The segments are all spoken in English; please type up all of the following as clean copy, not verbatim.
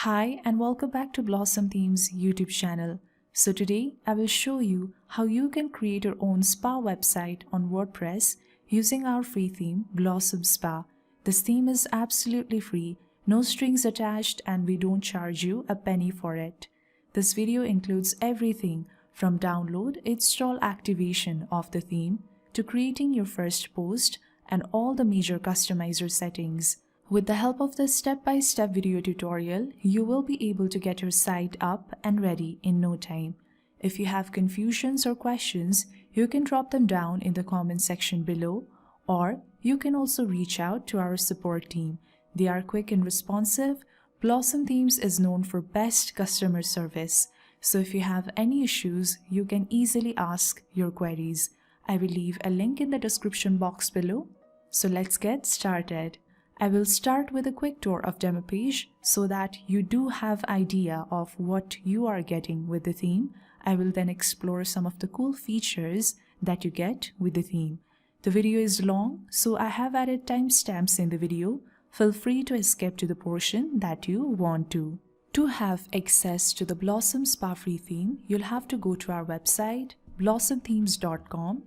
Hi and welcome back to Blossom Themes YouTube channel. So today I will show you how you can create your own spa website on WordPress using our free theme Blossom Spa. This theme is absolutely free, no strings attached, and we don't charge you a penny for it. This video includes everything from download, install, activation of the theme to creating your first post and all the major customizer settings. With the help of this step-by-step video tutorial, you will be able to get your site up and ready in no time. If you have confusions or questions, you can drop them down in the comment section below, or you can also reach out to our support team. They are quick and responsive. Blossom Themes is known for best customer service, so if you have any issues, you can easily ask your queries. I will leave a link in the description box below. So let's get started. I will start with a quick tour of demo page so that you do have idea of what you are getting with the theme. I will then explore some of the cool features that you get with the theme. The video is long, so I have added timestamps in the video. Feel free to escape to the portion that you want to. To have access to the Blossom Spa free theme, you'll have to go to our website blossomthemes.com.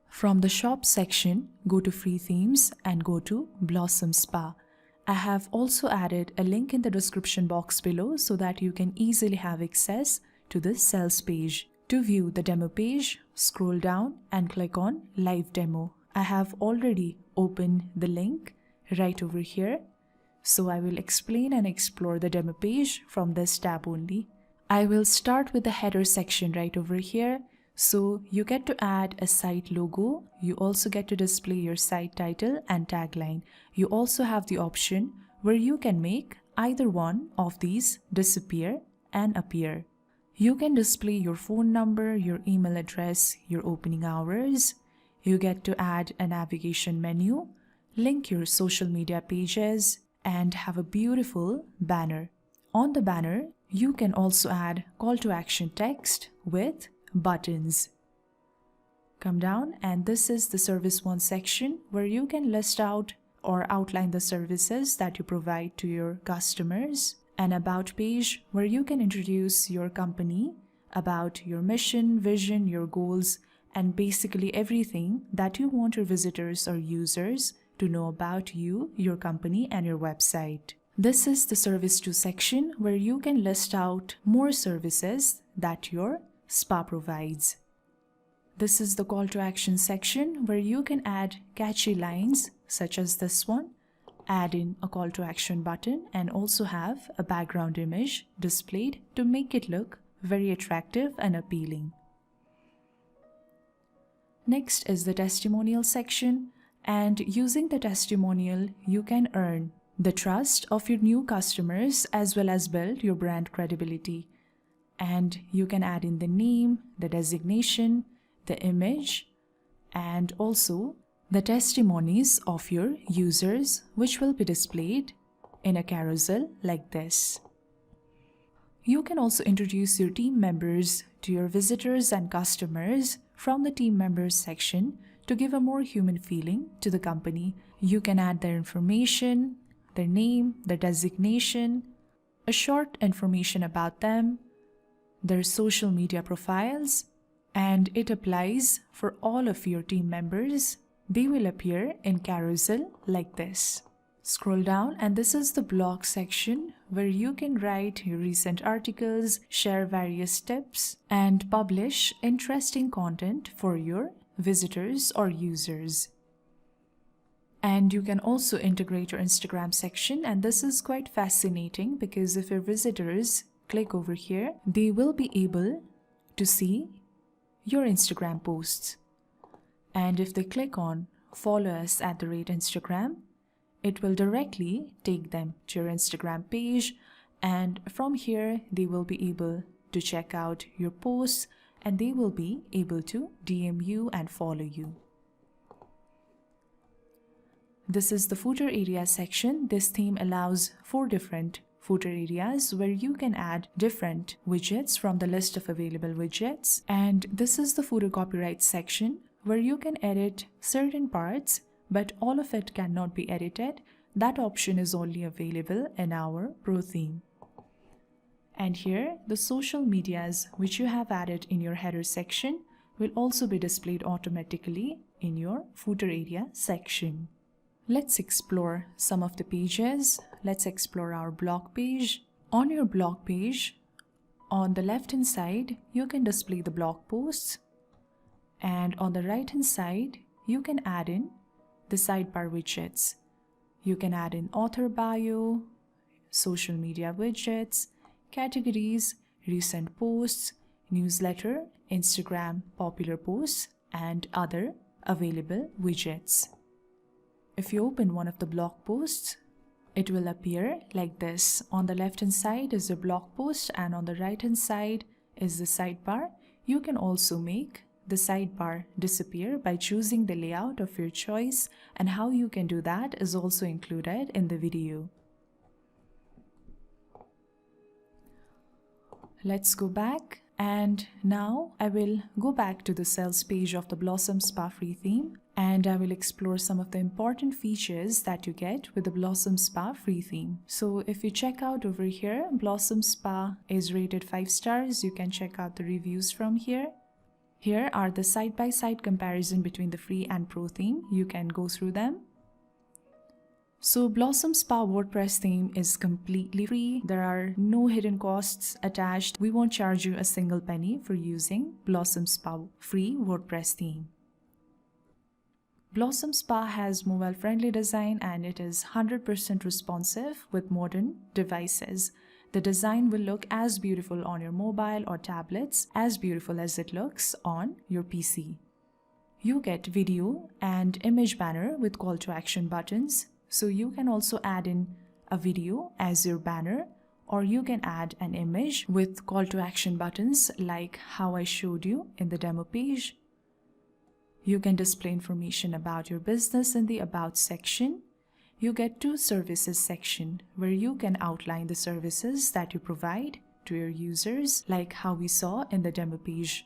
From the shop section, go to free themes and go to Blossom Spa. I have also added a link in the description box below so that you can easily have access to this sales page. To view the demo page, scroll down and click on Live Demo. I have already opened the link right over here, so I will explain and explore the demo page from this tab only. I will start with the header section right over here. So you get to add a site logo, you also get to display your site title and tagline. You also have the option where you can make either one of these disappear and appear. You can display your phone number, your email address, your opening hours. You get to add a navigation menu, link your social media pages, and have a beautiful banner. On the banner, you can also add call to action text with buttons. Come down, and this is the Service 1 section where you can list out or outline the services that you provide to your customers. An About page where you can introduce your company, about your mission, vision, your goals, and basically everything that you want your visitors or users to know about you, your company, and your website. This is the Service 2 section where you can list out more services that your spa provides. This is the call to action section where you can add catchy lines such as this one, add in a call to action button, and also have a background image displayed to make it look very attractive and appealing. Next is the testimonial section, and using the testimonial you can earn the trust of your new customers as well as build your brand credibility. And you can add in the name, the designation, the image, and also the testimonies of your users, which will be displayed in a carousel like this. You can also introduce your team members to your visitors and customers from the team members section to give a more human feeling to the company. You can add their information, their name, their designation, a short information about them, their social media profiles, and it applies for all of your team members. They will appear in carousel like this. Scroll down, and this is the blog section where you can write your recent articles, share various tips, and publish interesting content for your visitors or users. And you can also integrate your Instagram section, and this is quite fascinating because if your visitors click over here, they will be able to see your Instagram posts. And if they click on follow us at @Instagram, it will directly take them to your Instagram page, and from here they will be able to check out your posts and they will be able to DM you and follow you. This is the footer area section. This theme allows 4 different footer areas where you can add different widgets from the list of available widgets. And this is the footer copyright section where you can edit certain parts, but all of it cannot be edited that option is only available in our Pro theme. And here, the social medias which you have added in your header section will also be displayed automatically in your footer area section. Let's explore some of the pages. Let's explore our blog page. On your blog page, on the left hand side, you can display the blog posts, and on the right hand side, you can add in the sidebar widgets. You can add in author bio, social media widgets, categories, recent posts, newsletter, Instagram popular posts, and other available widgets. If you open one of the blog posts, it will appear like this. On the left hand side is the blog post and on the right hand side is the sidebar. You can also make the sidebar disappear by choosing the layout of your choice, and how you can do that is also included in the video. Let's go back, and now I will go back to the sales page of the Blossom Spa free theme, and I will explore some of the important features that you get with the Blossom Spa free theme. So if you check out over here, Blossom Spa is rated 5 stars. You can check out the reviews from here. Here are the side-by-side comparison between the free and pro theme. You can go through them. So Blossom Spa WordPress theme is completely free. There are no hidden costs attached. We won't charge you a single penny for using Blossom Spa free WordPress theme. Blossom Spa has mobile-friendly design and it is 100% responsive with modern devices. The design will look as beautiful on your mobile or tablets as beautiful as it looks on your PC. You get video and image banner with call to action buttons. So you can also add in a video as your banner, or you can add an image with call to action buttons like how I showed you in the demo page. You can display information about your business in the About section. You get 2 services section where you can outline the services that you provide to your users, like how we saw in the demo page.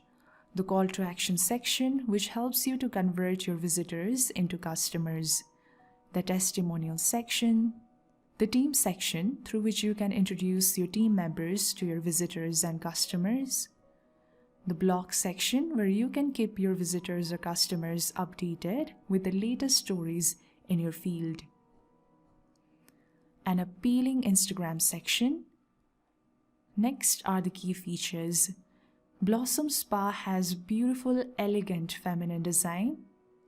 The call to action section, which helps you to convert your visitors into customers. The Testimonials section, the Team section, through which you can introduce your team members to your visitors and customers. The Blog section, where you can keep your visitors or customers updated with the latest stories in your field. An appealing Instagram section. Next are the key features. Blossom Spa has beautiful, elegant, feminine design.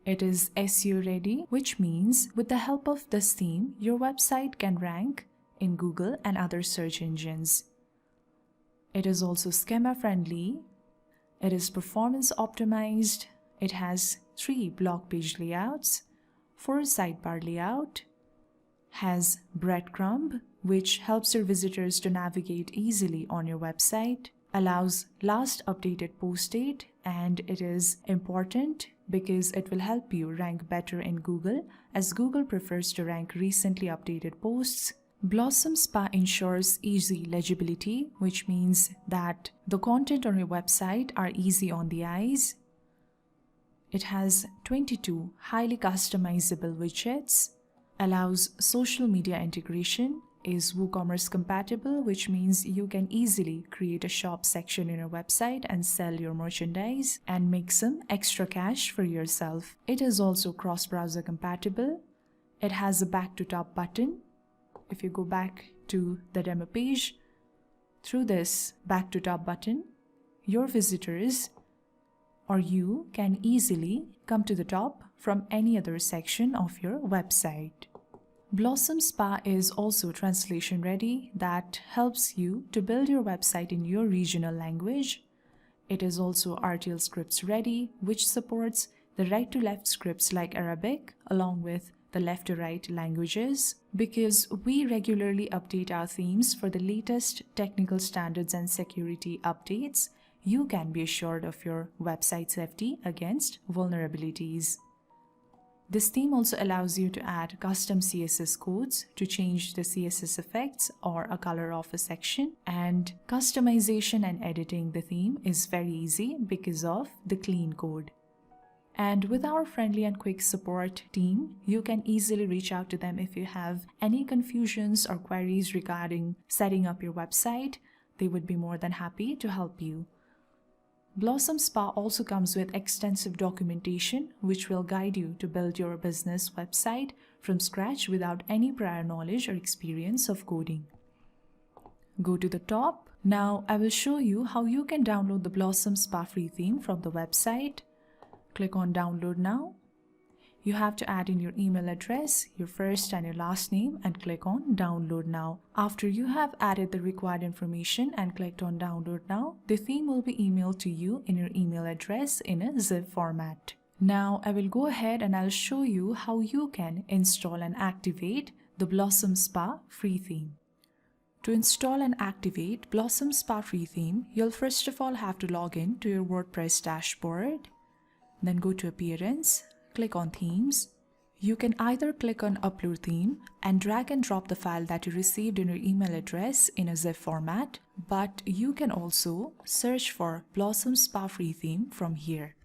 It is SEO ready, which means with the help of this theme, your website can rank in Google and other search engines. It is also schema friendly. It is performance optimized. It has 3 blog page layouts, 4 sidebar layout, has breadcrumb, which helps your visitors to navigate easily on your website, allows last updated post date, and it is important because it will help you rank better in Google, as Google prefers to rank recently updated posts. Blossom Spa ensures easy legibility, which means that the content on your website are easy on the eyes. It has 22 highly customizable widgets, allows social media integration, is WooCommerce compatible, which means you can easily create a shop section in your website and sell your merchandise and make some extra cash for yourself. It is also cross-browser compatible. It has a back to top button. If you go back to the demo page, through this back to top button, your visitors or you can easily come to the top from any other section of your website. Blossom Spa is also translation ready. That helps you to build your website in your regional language. It is also RTL scripts ready, which supports the right to left scripts like Arabic along with the left to right languages. Because we regularly update our themes for the latest technical standards and security updates, you can be assured of your website safety against vulnerabilities. This theme also allows you to add custom CSS codes to change the CSS effects or a color of a section, and customization and editing the theme is very easy because of the clean code. And with our friendly and quick support team, you can easily reach out to them if you have any confusions or queries regarding setting up your website. They would be more than happy to help you. Blossom Spa also comes with extensive documentation which will guide you to build your business website from scratch without any prior knowledge or experience of coding. Go to the top. Now I will show you how you can download the Blossom Spa free theme from the website. Click on download now. You have to add in your email address, your first and your last name, and click on download now. After you have added the required information and clicked on download now, the theme will be emailed to you in your email address in a zip format. Now I will go ahead and I'll show you how you can install and activate the Blossom Spa free theme. To install and activate Blossom Spa free theme, you'll first of all have to log in to your WordPress dashboard. Then go to Appearance, click on Themes. You can either click on Upload Theme and drag and drop the file that you received in your email address in a zip format, but you can also search for Blossom Spa free theme from here.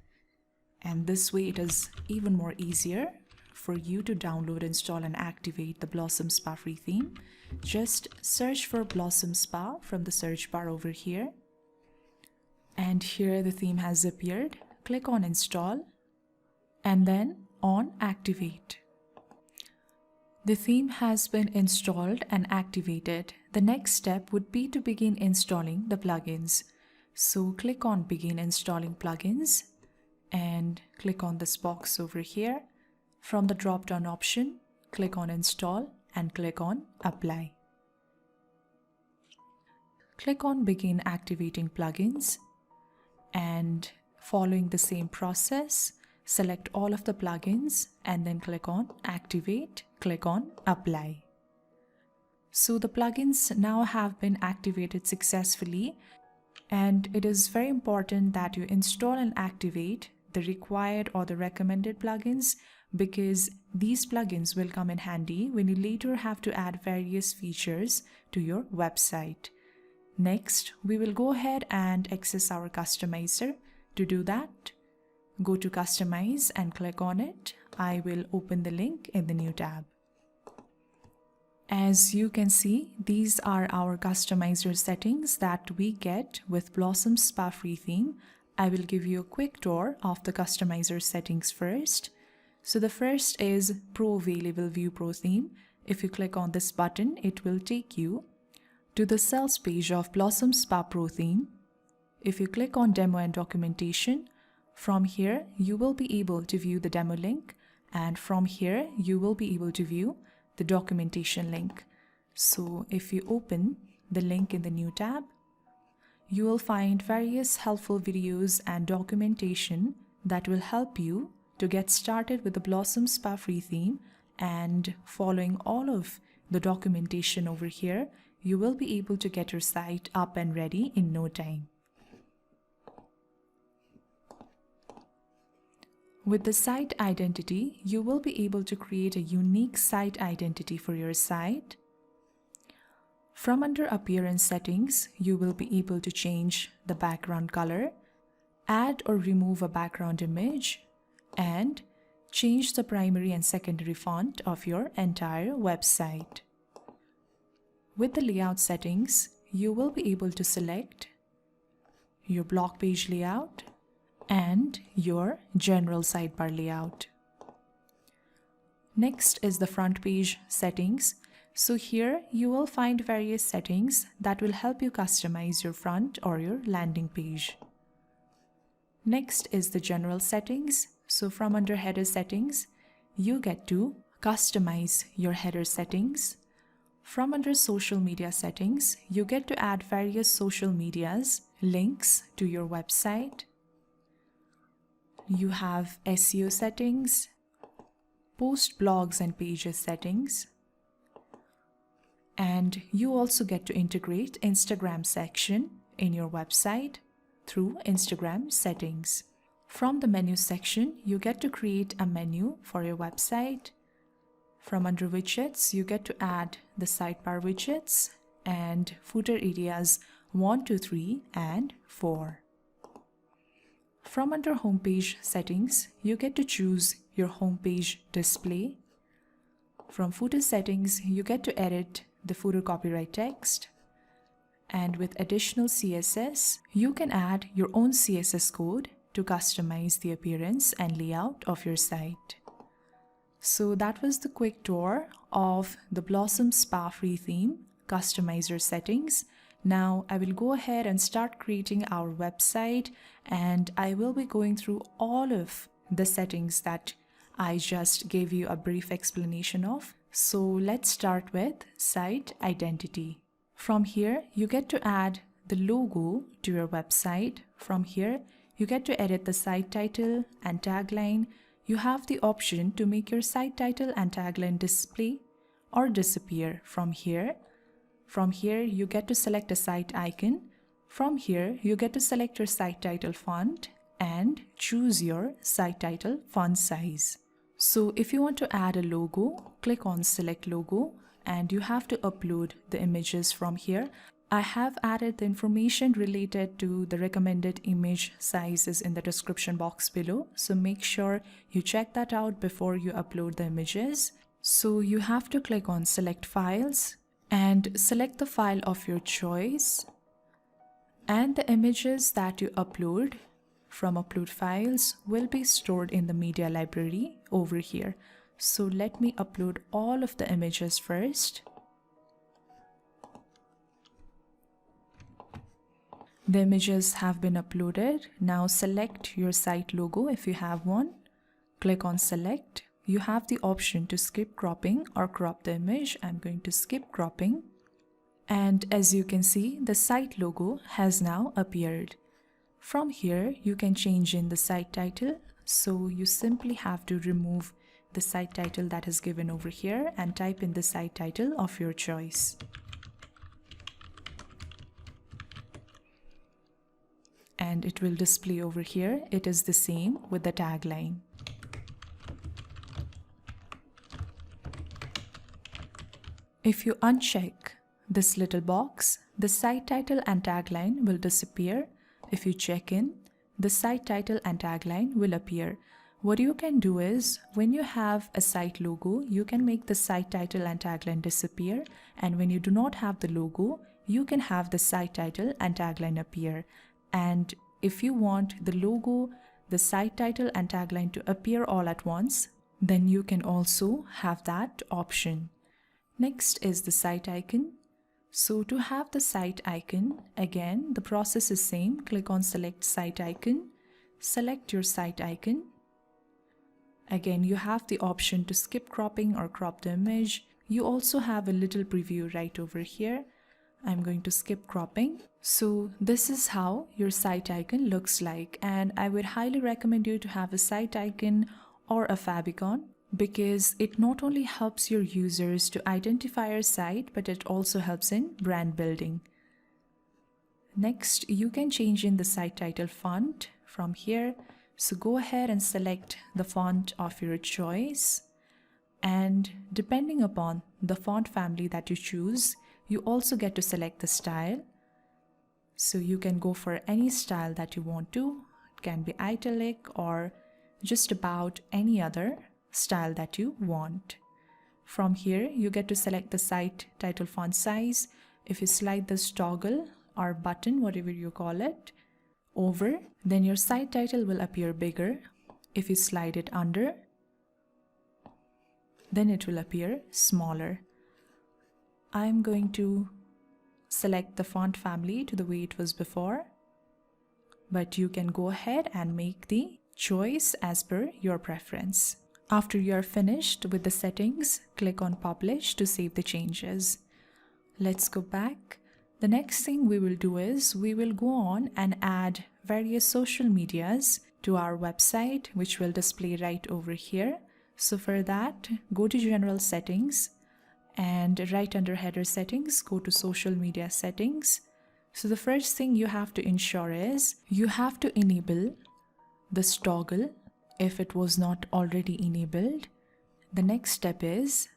And this way it is even more easier for you to download, install and activate the Blossom Spa free theme. Just search for Blossom Spa from the search bar over here. And here the theme has appeared. Click on Install and then on Activate. The theme has been installed and activated. The next step would be to begin installing the plugins. So click on Begin Installing Plugins and click on this box over here. From the drop-down option, click on Install and click on Apply. Click on Begin Activating Plugins and following the same process, select all of the plugins and then click on Activate, click on Apply. So the plugins now have been activated successfully, and it is very important that you install and activate the required or the recommended plugins, because these plugins will come in handy when you later have to add various features to your website. Next, we will go ahead and access our customizer. To do that, go to Customize and click on it. I will open the link in the new tab. As you can see, these are our customizer settings that we get with Blossom Spa free theme. I will give you a quick tour of the customizer settings first. So the first is Pro Available View Pro theme. If you click on this button, it will take you to the sales page of Blossom Spa Pro theme. If you click on Demo and Documentation, from here you will be able to view the demo link, and from here you will be able to view the documentation link. So if you open the link in the new tab, you will find various helpful videos and documentation that will help you to get started with the Blossom Spa free theme, and following all of the documentation over here, you will be able to get your site up and ready in no time. With the site identity, you will be able to create a unique site identity for your site. From under Appearance Settings, you will be able to change the background color, add or remove a background image, and change the primary and secondary font of your entire website. With the Layout settings, you will be able to select your blog page layout and your general sidebar layout. Next is the front page settings. So here you will find various settings that will help you customize your front or your landing page. Next is the general settings. So from under header settings, you get to customize your header settings. From under social media settings, you get to add various social medias, links to your website. You have SEO settings, post blogs and pages settings, and you also get to integrate Instagram section in your website through Instagram settings. From the menu section, you get to create a menu for your website. From under widgets, you get to add the sidebar widgets and footer areas 1, 2, 3, and 4. From under Homepage Settings, you get to choose your homepage display. From Footer Settings, you get to edit the footer copyright text. And with additional CSS, you can add your own CSS code to customize the appearance and layout of your site. So that was the quick tour of the Blossom Spa free theme, Customizer Settings. Now I will go ahead and start creating our website, and I will be going through all of the settings that I just gave you a brief explanation of. So let's start with site identity. From here, you get to add the logo to your website. From here, you get to edit the site title and tagline. You have the option to make your site title and tagline display or disappear from here. From here, you get to select a site icon. From here, you get to select your site title font and choose your site title font size. So if you want to add a logo, click on Select Logo and you have to upload the images from here. I have added the information related to the recommended image sizes in the description box below, so make sure you check that out before you upload the images. So you have to click on Select Files and select the file of your choice, and the images that you upload from Upload Files will be stored in the media library over here. So let me upload all of the images first. The images have been uploaded. Now select your site logo if you have one. Click on Select. You have the option to skip cropping or crop the image. I'm going to skip cropping. And as you can see, the site logo has now appeared. From here, you can change in the site title. So you simply have to remove the site title that is given over here and type in the site title of your choice. And it will display over here. It is the same with the tagline. If you uncheck this little box, the site title and tagline will disappear. If you check in, the site title and tagline will appear. What you can do is, when you have a site logo, you can make the site title and tagline disappear, and when you do not have the logo, you can have the site title and tagline appear. And if you want the logo, the site title and tagline to appear all at once, then you can also have that option. Next is the site icon. So to have the site icon, again, the process is same. Click on Select Site Icon. Select your site icon. Again, you have the option to skip cropping or crop the image. You also have a little preview right over here. I'm going to skip cropping. So this is how your site icon looks like, and I would highly recommend you to have a site icon or a favicon, because it not only helps your users to identify your site, but it also helps in brand building. Next, you can change in the site title font from here. So go ahead and select the font of your choice, and depending upon the font family that you choose, you also get to select the style. So you can go for any style that you want to. It can be italic or just about any other style that you want. From here, you get to select the site title font size. If you slide this toggle or button, whatever you call it, over, then your site title will appear bigger. If you slide it under, then it will appear smaller. I'm going to select the font family to the way it was before, but you can go ahead and make the choice as per your preference. After you are finished with the settings, click on Publish to save the changes. Let's go back. The next thing we will do is we will go on and add various social medias to our website, which will display right over here. So for that, go to General Settings, and right under Header Settings, go to Social Media Settings. So the first thing you have to ensure is you have to enable this toggle if it was not already enabled. The next step is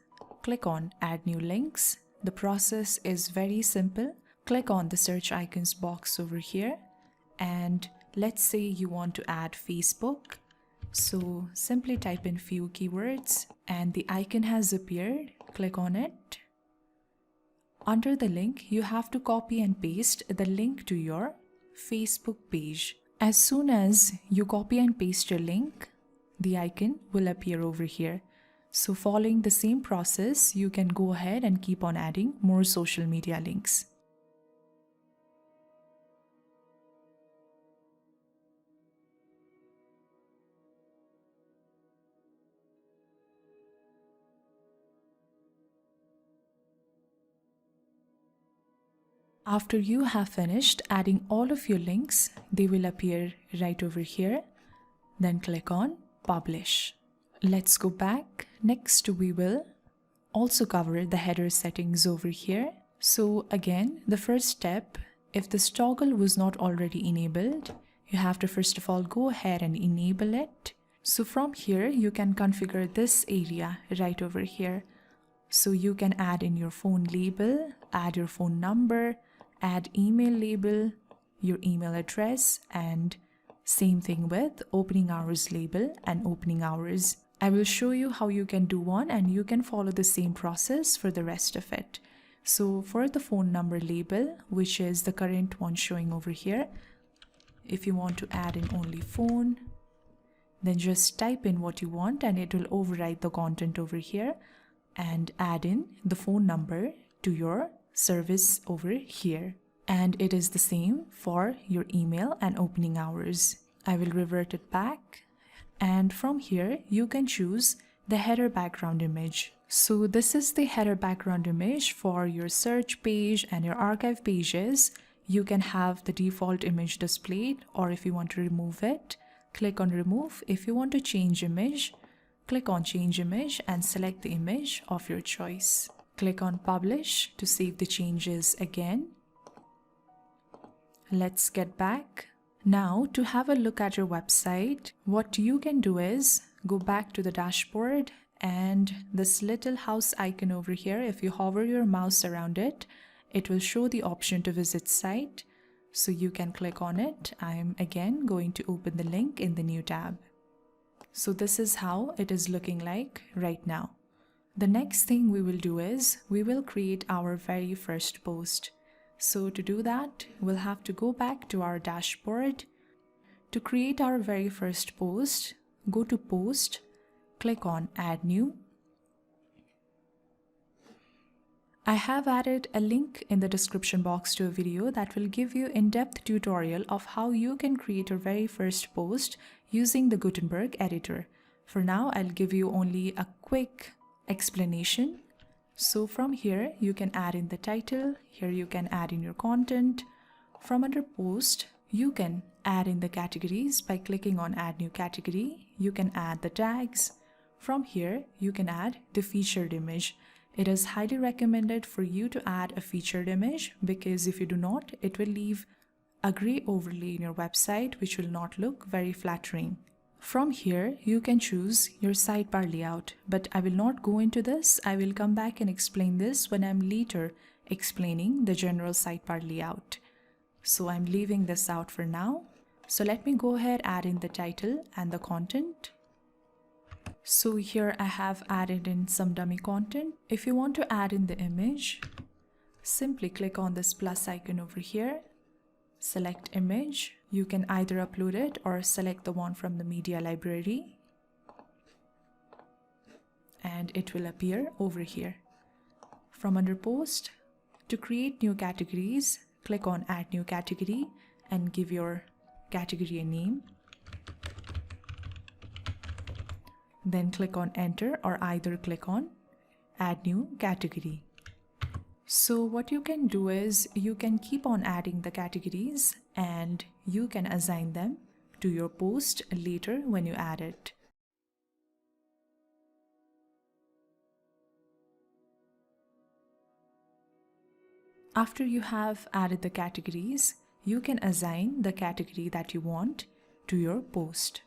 click on Add New Links. The process is very simple. Click on the search icons box over here and Let's say you want to add Facebook. So simply type in few keywords and the icon has appeared. Click on it. Under the link, you have to copy and paste the link to your Facebook page. As soon as you copy and paste your link, the icon will appear over here. So following the same process, you can go ahead and keep on adding more social media links. After you have finished adding all of your links, they will appear right over here. Then click on Publish. Let's go back. Next, we will also cover the header settings over here. So again, the first step, if this toggle was not already enabled, you have to first of all go ahead and enable it. So from here, you can configure this area right over here. So you can add in your phone label, add your phone number, add email label, your email address, and same thing with opening hours label and opening hours. I will show you how you can do one and you can follow the same process for the rest of it. So for the phone number label, which is the current one showing over here, if you want to add in only phone, then just type in what you want and it will override the content over here and add in the phone number to your service over here. And it is the same for your email and opening hours. I will revert it back. And from here, you can choose the header background image. So this is the header background image for your search page and your archive pages. You can have the default image displayed, or if you want to remove it, click on remove. If you want to change image, click on change image and select the image of your choice. Click on publish to save the changes again. Let's get back. Now to have a look at your website, what you can do is go back to the dashboard and this little house icon over here, if you hover your mouse around it, it will show the option to visit site. So you can click on it. I'm again going to open the link in the new tab. So this is how it is looking like right now. The next thing we will do is we will create our very first post. So to do that, we'll have to go back to our dashboard. To create our very first post, go to Post, click on Add New. I have added a link in the description box to a video that will give you in-depth tutorial of how you can create your very first post using the Gutenberg editor. For now, I'll give you only a quick explanation. So from here, you can add in the title. Here you can add in your content. From under Post, you can add in the categories by clicking on Add New Category. You can add the tags. From here, you can add the featured image. It is highly recommended for you to add a featured image because if you do not, it will leave a gray overlay in your website which will not look very flattering. From here, you can choose your sidebar layout, but I will not go into this. I will come back and explain this when I'm later explaining the general sidebar layout. So I'm leaving this out for now. So let me go ahead, add in the title and the content. So here I have added in some dummy content. If you want to add in the image, simply click on this plus icon over here. Select image. You can either upload it or select the one from the media library. And it will appear over here. From under Post, to create new categories, click on Add New Category and give your category a name. Then click on Enter or either click on Add New Category. So what you can do is you can keep on adding the categories and you can assign them to your post later when you add it. After you have added the categories, you can assign the category that you want to your post.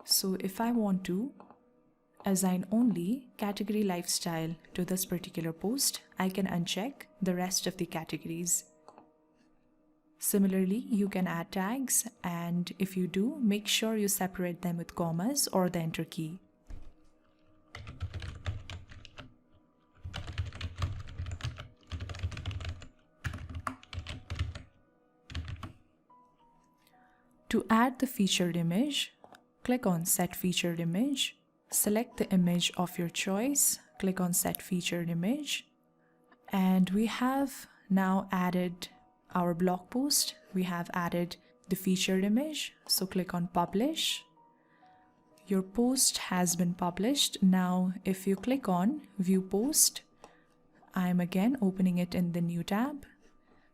So if I want to assign only category lifestyle to this particular post, I can uncheck the rest of the categories. Similarly, you can add tags, and if you do, make sure you separate them with commas or the enter key. To add the featured image, click on Set Featured Image, select the image of your choice, click on Set Featured Image, and we have now added our blog post. We have added the featured image, so click on Publish. Your post has been published. Now, if you click on View Post, I'm again opening it in the new tab.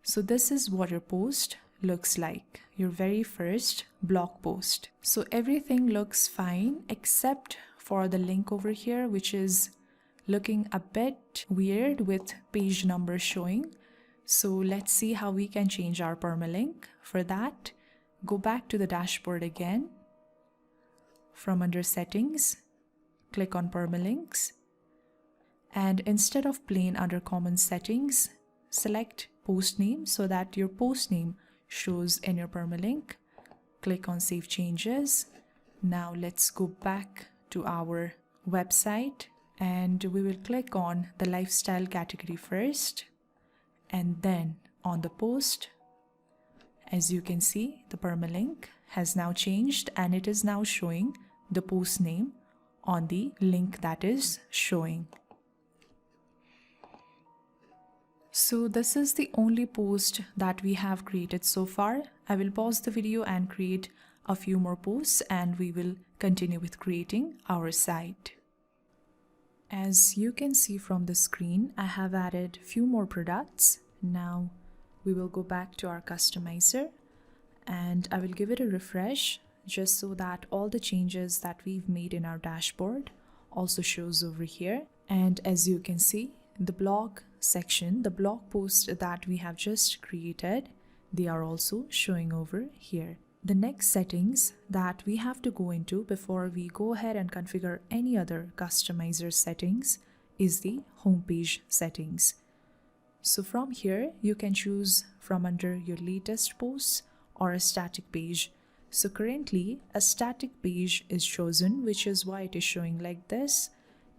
So this is what your post looks like, your very first blog post. So everything looks fine except for the link over here, which is looking a bit weird with page numbers showing. So let's see how we can change our permalink. For that, go back to the dashboard again. From under Settings, click on Permalinks, and instead of plain under Common Settings, select Post Name so that your post name shows in your permalink. Click on Save Changes. Now let's go back to our website, and we will click on the lifestyle category first and then on the post. As you can see, the permalink has now changed and it is now showing the post name on the link that is showing. So this is the only post that we have created so far. I will pause the video and create a few more posts, and we will continue with creating our site. As you can see from the screen, I have added few more products. Now we will go back to our customizer and I will give it a refresh just so that all the changes that we've made in our dashboard also shows over here. And as you can see, the blog section, the blog post that we have just created, they are also showing over here. The next settings that we have to go into before we go ahead and configure any other customizer settings is the homepage settings. So from here, you can choose from under your latest posts or a static page. So currently a static page is chosen, which is why it is showing like this.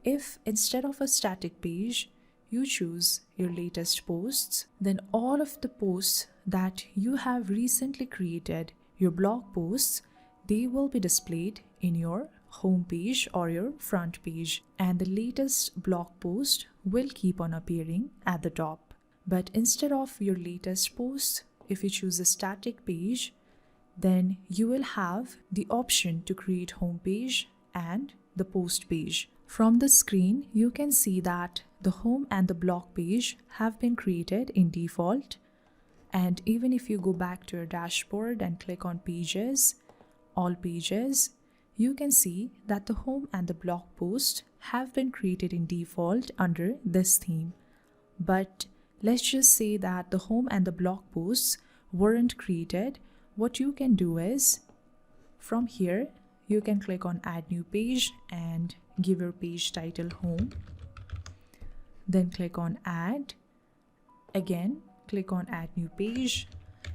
If instead of a static page, you choose your latest posts, then all of the posts that you have recently created, your blog posts, they will be displayed in your home page or your front page, and the latest blog post will keep on appearing at the top. But instead of your latest post, if you choose a static page, then you will have the option to create home page and the post page. From the screen, you can see that the home and the blog page have been created in default. And even if you go back to your dashboard and click on Pages, All Pages, you can see that the home and the blog post have been created in default under this theme. But let's just say that the home and the blog posts weren't created. What you can do is, from here, you can click on Add New Page and give your page title Home. Then click on Add. Again, click on Add New Page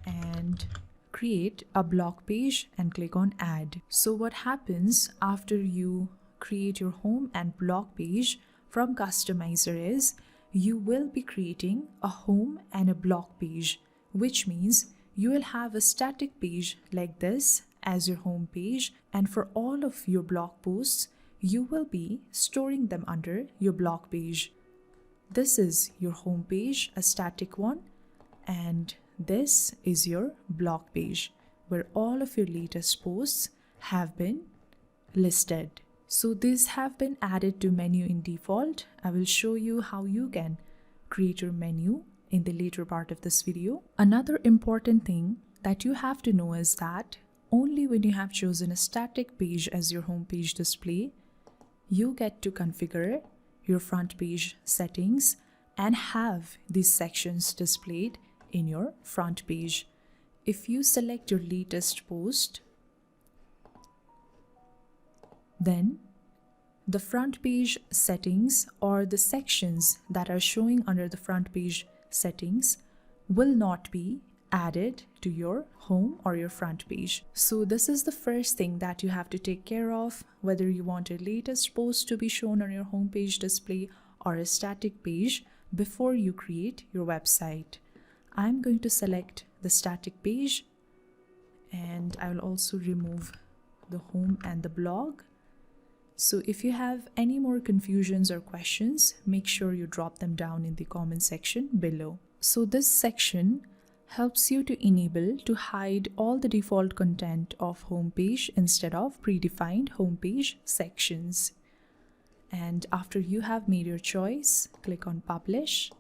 and create a blog page and click on Add. So what happens after you create your home and blog page from Customizer is you will be creating a home and a blog page, which means you will have a static page like this as your home page, and for all of your blog posts, you will be storing them under your blog page. This is your home page, a static one, and this is your blog page where all of your latest posts have been listed. So these have been added to menu in default. I will show you how you can create your menu in the later part of this video. Another important thing that you have to know is that only when you have chosen a static page as your home page display, you get to configure your front page settings and have these sections displayed in your front page. If you select your latest post, then the front page settings or the sections that are showing under the front page settings will not be added to your home or your front page. So this is the first thing that you have to take care of, whether you want a latest post to be shown on your homepage display or a static page before you create your website. I'm going to select the static page, and I will also remove the home and the blog. So if you have any more confusions or questions, make sure you drop them down in the comment section below. So this section helps you to enable to hide all the default content of homepage instead of predefined homepage sections. And after you have made your choice, click on Publish.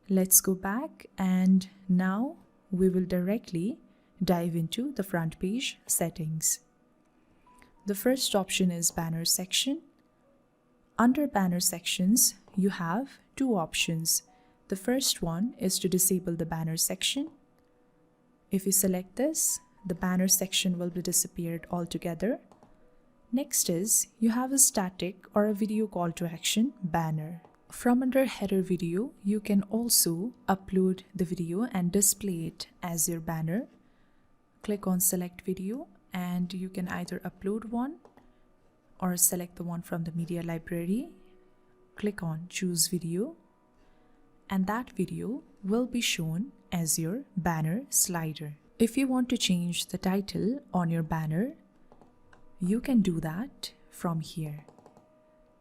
Let's go back, and now we will directly dive into the front page settings. The first option is Banner Section. Under Banner Sections, you have two options. The first one is to disable the banner section. If you select this, the banner section will be disappeared altogether. Next is you have a static or a video call to action banner. From under header video, you can also upload the video and display it as your banner. Click on select video, and you can either upload one or select the one from the media library. Click on choose video, and that video will be shown as your banner slider. If you want to change the title on your banner, you can do that from here.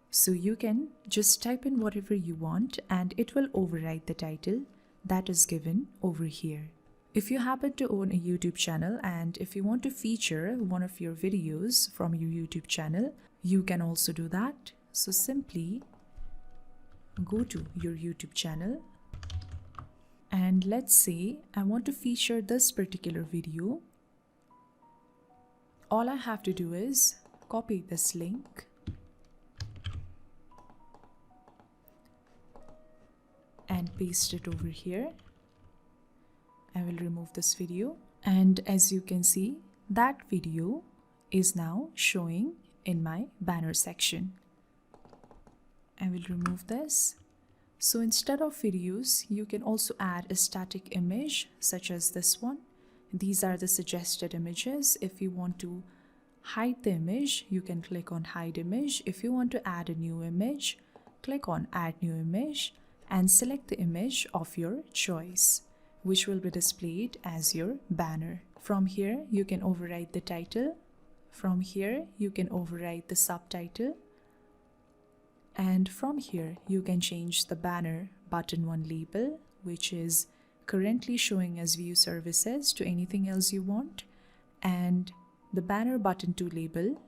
So you can just type in whatever you want and it will override the title that is given over here. If you happen to own a YouTube channel and if you want to feature one of your videos from your YouTube channel, you can also do that. So simply go to your YouTube channel, and let's say I want to feature this particular video. All I have to do is copy this link and paste it over here. I will remove this video, and as you can see, that video is now showing in my banner section. I will remove this. So instead of videos, you can also add a static image such as this one. These are the suggested images. If you want to hide the image, you can click on hide image. If you want to add a new image, click on add new image and select the image of your choice, which will be displayed as your banner. From here, you can override the title. From here, you can override the subtitle. And from here, you can change the banner button 1 label, which is currently showing as view services, to anything else you want. And the banner button 2 label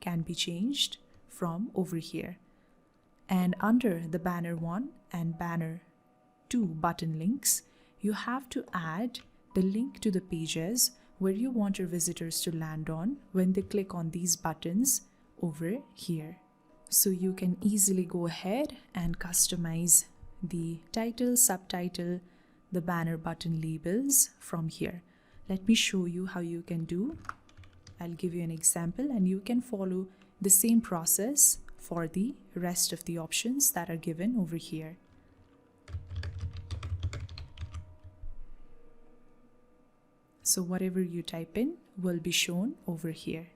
can be changed from over here. And under the banner 1 and banner 2 button links, you have to add the link to the pages where you want your visitors to land on when they click on these buttons over here. So you can easily go ahead and customize the title, subtitle, the banner button labels from here. Let me show you how you can do. I'll give you an example and you can follow the same process for the rest of the options that are given over here. So whatever you type in will be shown over here.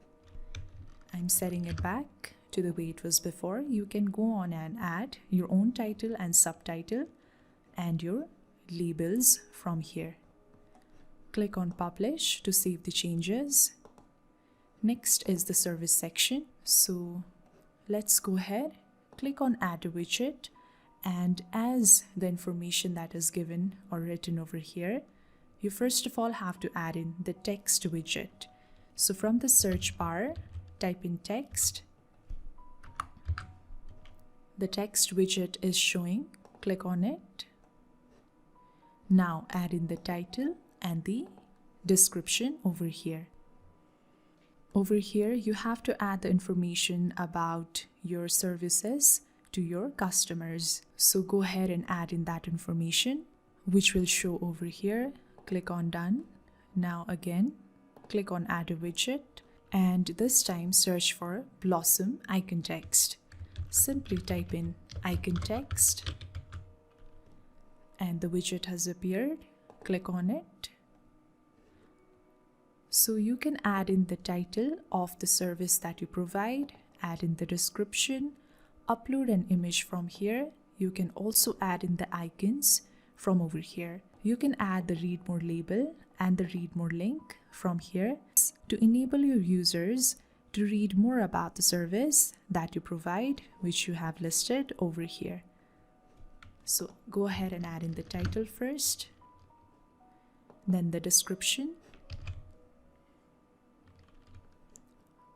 I'm setting it back to the way it was before. You can go on and add your own title and subtitle and your labels from here. Click on Publish to save the changes. Next is the service section. So let's go ahead, click on Add a Widget, and as the information that is given or written over here, you first of all have to add in the text widget. So from the search bar, type in text. The text widget is showing. Click on it. Now add in the title and the description over here. Over here, you have to add the information about your services to your customers. So go ahead and add in that information, which will show over here. Click on Done. Now again, click on Add a Widget, and this time search for Blossom icon text. Simply type in icon text and the widget has appeared. click on it. So you can add in the title of the service that you provide, add in the description, upload an image from here. You can also add in the icons from over here. You can add the read more label and the read more link from here to enable your users to read more about the service that you provide, which you have listed over here. So go ahead and add in the title first, then the description.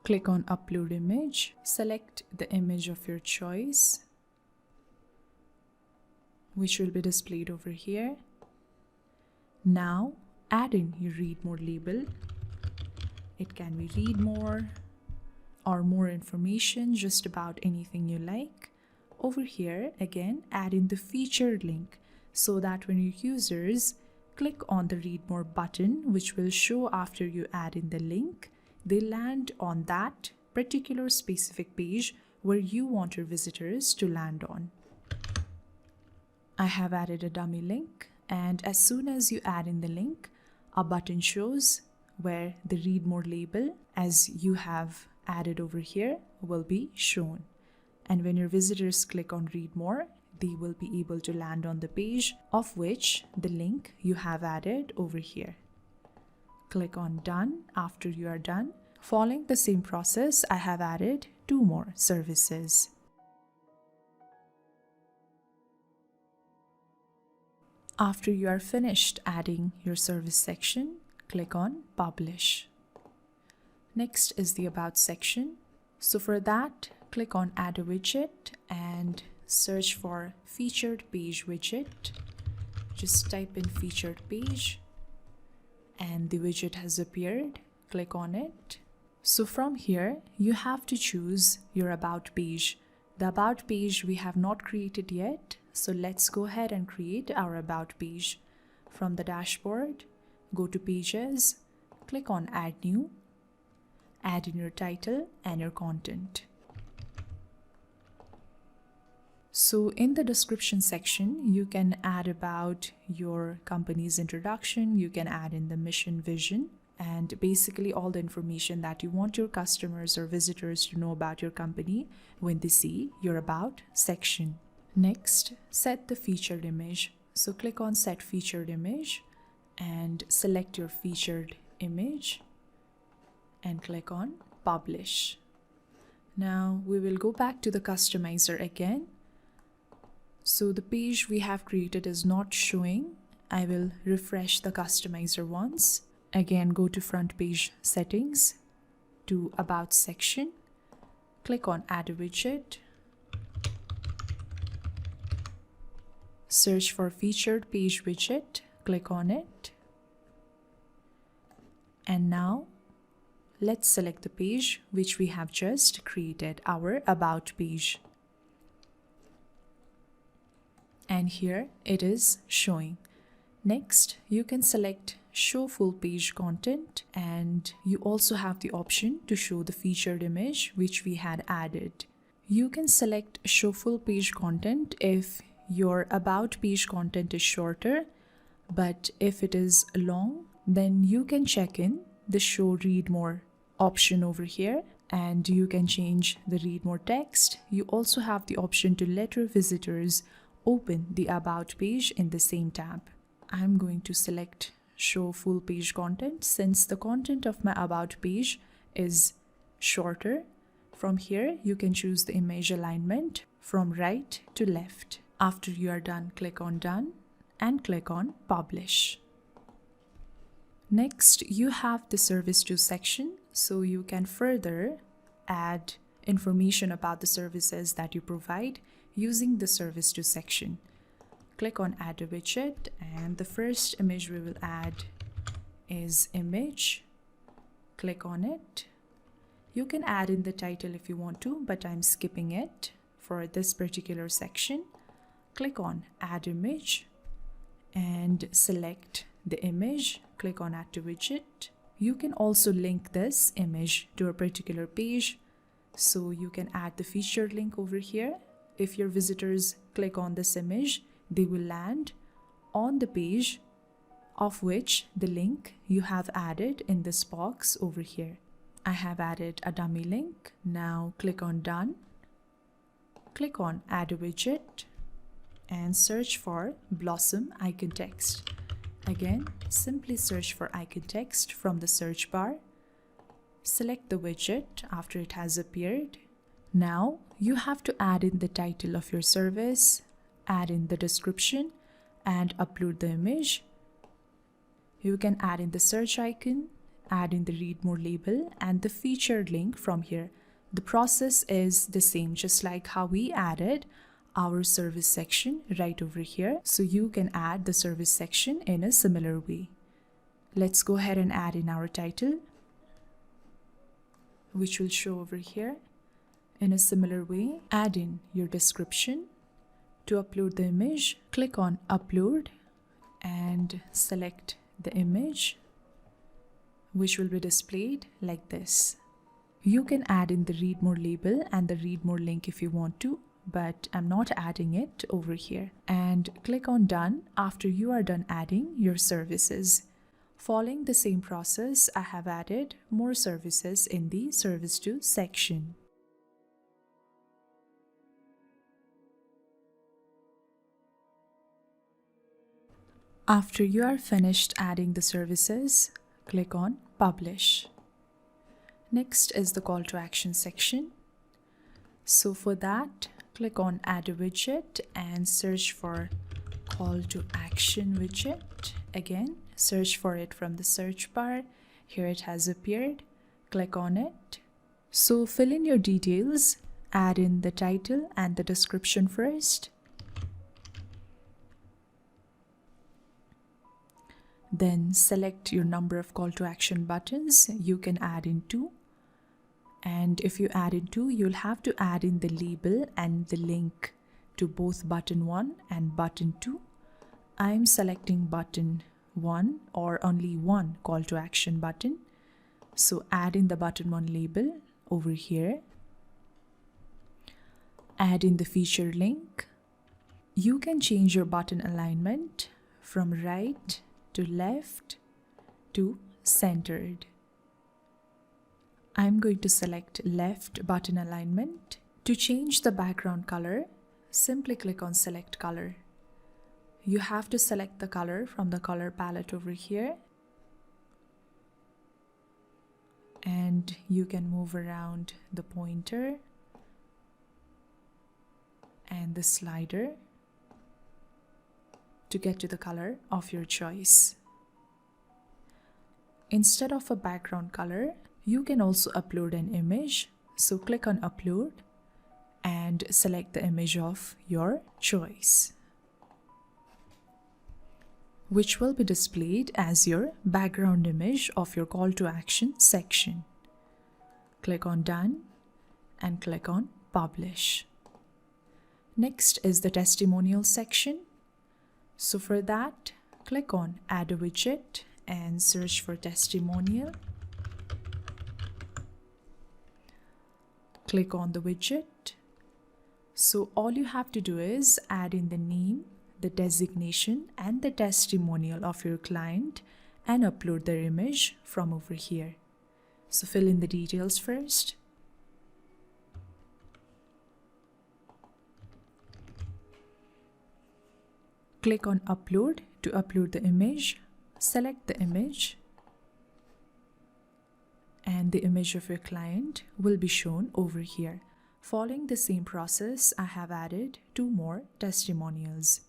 Click on upload image, select the image of your choice, which will be displayed over here. Now add in your read more label. It can be read more or more information, just about anything you like. Over here again, add in the featured link so that when your users click on the read more button, which will show after you add in the link, they land on that particular specific page where you want your visitors to land on. I have added a dummy link, and as soon as you add in the link, a button shows where the read more label, as you have added over here, will be shown. And when your visitors click on read more, they will be able to land on the page of which the link you have added over here. Click on done after you are done. Following the same process, I have added 2 more services. After you are finished adding your service section, click on publish. Next is the about section. So for that, click on add a widget and search for featured page widget. Just type in featured page and the widget has appeared. Click on it. So from here, you have to choose your about page. The about page we have not created yet. So let's go ahead and create our about page. From the dashboard, go to pages, click on add new, add in your title and your content. So in the description section, you can add about your company's introduction, you can add in the mission, vision, and basically all the information that you want your customers or visitors to know about your company when they see your about section. Next, set the featured image. So click on set featured image and select your featured image and click on publish. Now we will go back to the customizer again. So the page we have created is not showing. I will refresh the customizer once. Again, go to front page settings, to about section, click on add a widget, search for featured page widget, click on it, and now let's select the page which we have just created, our about page. And here it is showing. Next, you can select show full page content, and you also have the option to show the featured image which we had added. You can select show full page content if your about page content is shorter, but if it is long, then you can check in the show read more option over here and you can change the read more text. You also have the option to let your visitors open the about page in the same tab. I'm going to select show full page content since the content of my about page is shorter. From here, you can choose the image alignment from right to left. After you are done, click on done and click on publish. Next, you have the service to section, so you can further add information about the services that you provide using the service to section. Click on add a widget, and the first image we will add is image. Click on it. You can add in the title if you want to, but I'm skipping it for this particular section. Click on add image and select the image. Click on add to widget. You can also link this image to a particular page, so you can add the featured link over here. If your visitors click on this image, they will land on the page of which the link you have added in this box over here. I have added a dummy link. Now click on Done. Click on Add a Widget and search for Blossom Icon Text. Again, simply search for icon text from the search bar. Select the widget after it has appeared. Now you have to add in the title of your service, add in the description, and upload the image. You can add in the search icon, add in the read more label and the featured link from here. The process is the same, just like how we added our service section right over here. So you can add the service section in a similar way. Let's go ahead and add in our title, which will show over here. In a similar way, add in your description. To upload the image, click on Upload and select the image, which will be displayed like this. You can add in the read more label and the read more link if you want to, but I'm not adding it over here. And click on Done after you are done adding your services. Following the same process, I have added more services in the Service To section. After you are finished adding the services, click on Publish. Next is the Call to Action section. So for that, click on Add a Widget and search for Call to Action widget. Again, search for it from the search bar. Here it has appeared. Click on it. So fill in your details, add in the title and the description first. Then select your number of call to action buttons. You can add in 2. And if you add in 2, you'll have to add in the label and the link to both button 1 and button 2. I'm selecting button 1 or only one call to action button. So add in the button 1 label over here. Add in the feature link. You can change your button alignment from right to left to centered. I'm going to select left button alignment. To change the background color, simply click on Select Color. You have to select the color from the color palette over here. And you can move around the pointer and the slider to get to the color of your choice. Instead of a background color, you can also upload an image. So click on Upload and select the image of your choice, which will be displayed as your background image of your call to action section. Click on Done and click on Publish. Next is the Testimonial section. So for that, click on Add a Widget and search for Testimonial. Click on the widget. So all you have to do is add in the name, the designation and the testimonial of your client and upload their image from over here. So fill in the details first. Click on Upload to upload the image. Select the image and the image of your client will be shown over here. Following the same process, I have added 2 more testimonials.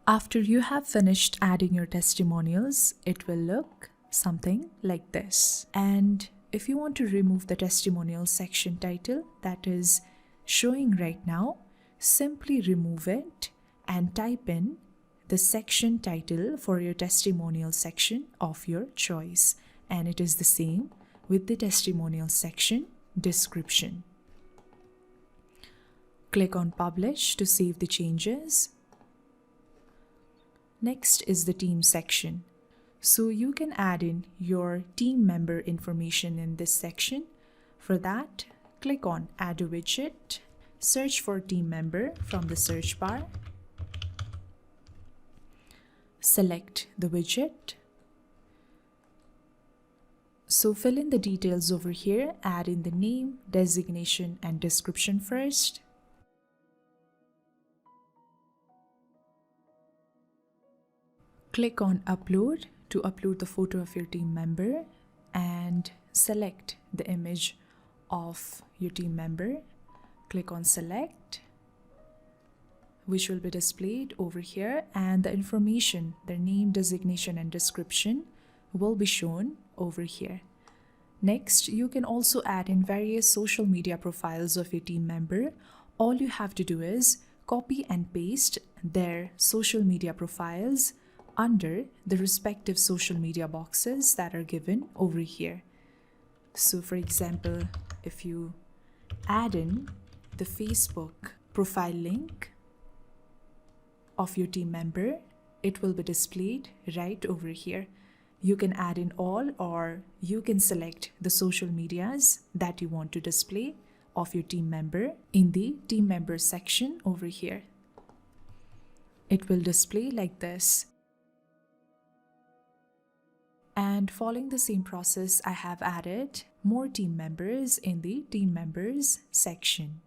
After you have finished adding your testimonials, it will look something like this. And if you want to remove the testimonial section title that is showing right now, simply remove it and type in the section title for your testimonial section of your choice. And it is the same with the testimonial section description. Click on Publish to save the changes. Next is the team section. So you can add in your team member information in this section. For that, click on Add a Widget, search for team member from the search bar. select the widget. So fill in the details over here, add in the name, designation and description first. Click on upload to upload the photo of your team member and select the image of your team member. Click on select, which will be displayed over here, and the information, their name, designation and description will be shown over here. Next, you can also add in various social media profiles of your team member. All you have to do is copy and paste their social media profiles under the respective social media boxes that are given over here. So for example, if you add in the Facebook profile link of your team member, it will be displayed right over here. You can add in all, or you can select the social medias that you want to display of your team member in the team member section over here. It will display like this. And following the same process, I have added more team members in the team members section.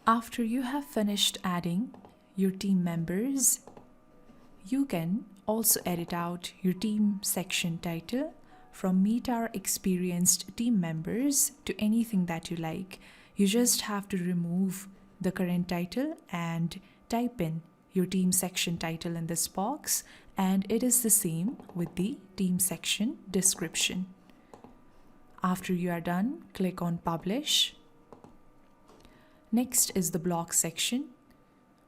After you have finished adding your team members, you can also edit out your team section title from Meet Our Experienced Team Members to anything that you like. You just have to remove the current title and type in your team section title in this box, and it is the same with the team section description. After you are done, click on Publish. Next is the blog section.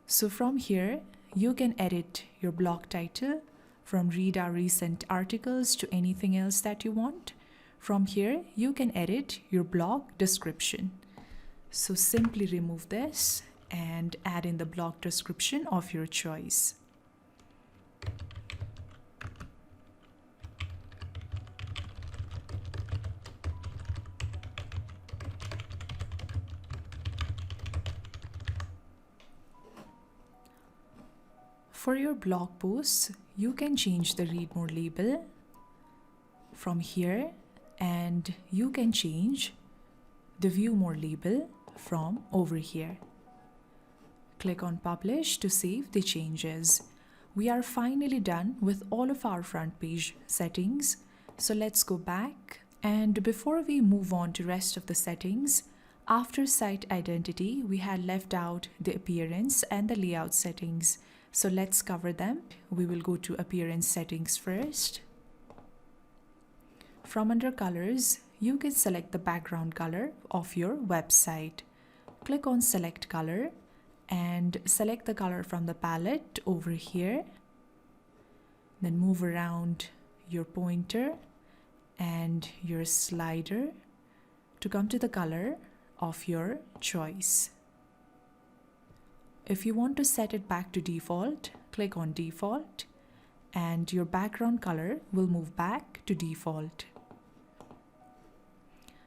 So from here, you can edit your blog title from Read Our Recent Articles to anything else that you want. From here, you can edit your blog description. So simply remove this and add in the blog description of your choice. For your blog posts, you can change the Read More label from here, and you can change the View More label from over here. Click on Publish to save the changes. We are finally done with all of our front page settings. So let's go back. And before we move on to rest of the settings, after site identity, we had left out the appearance and the layout settings. So let's cover them. We will go to appearance settings first. From under colors, you can select the background color of your website. Click on select color and select the color from the palette over here. Then move around your pointer and your slider to come to the color of your choice. If you want to set it back to default, click on default and your background color will move back to default.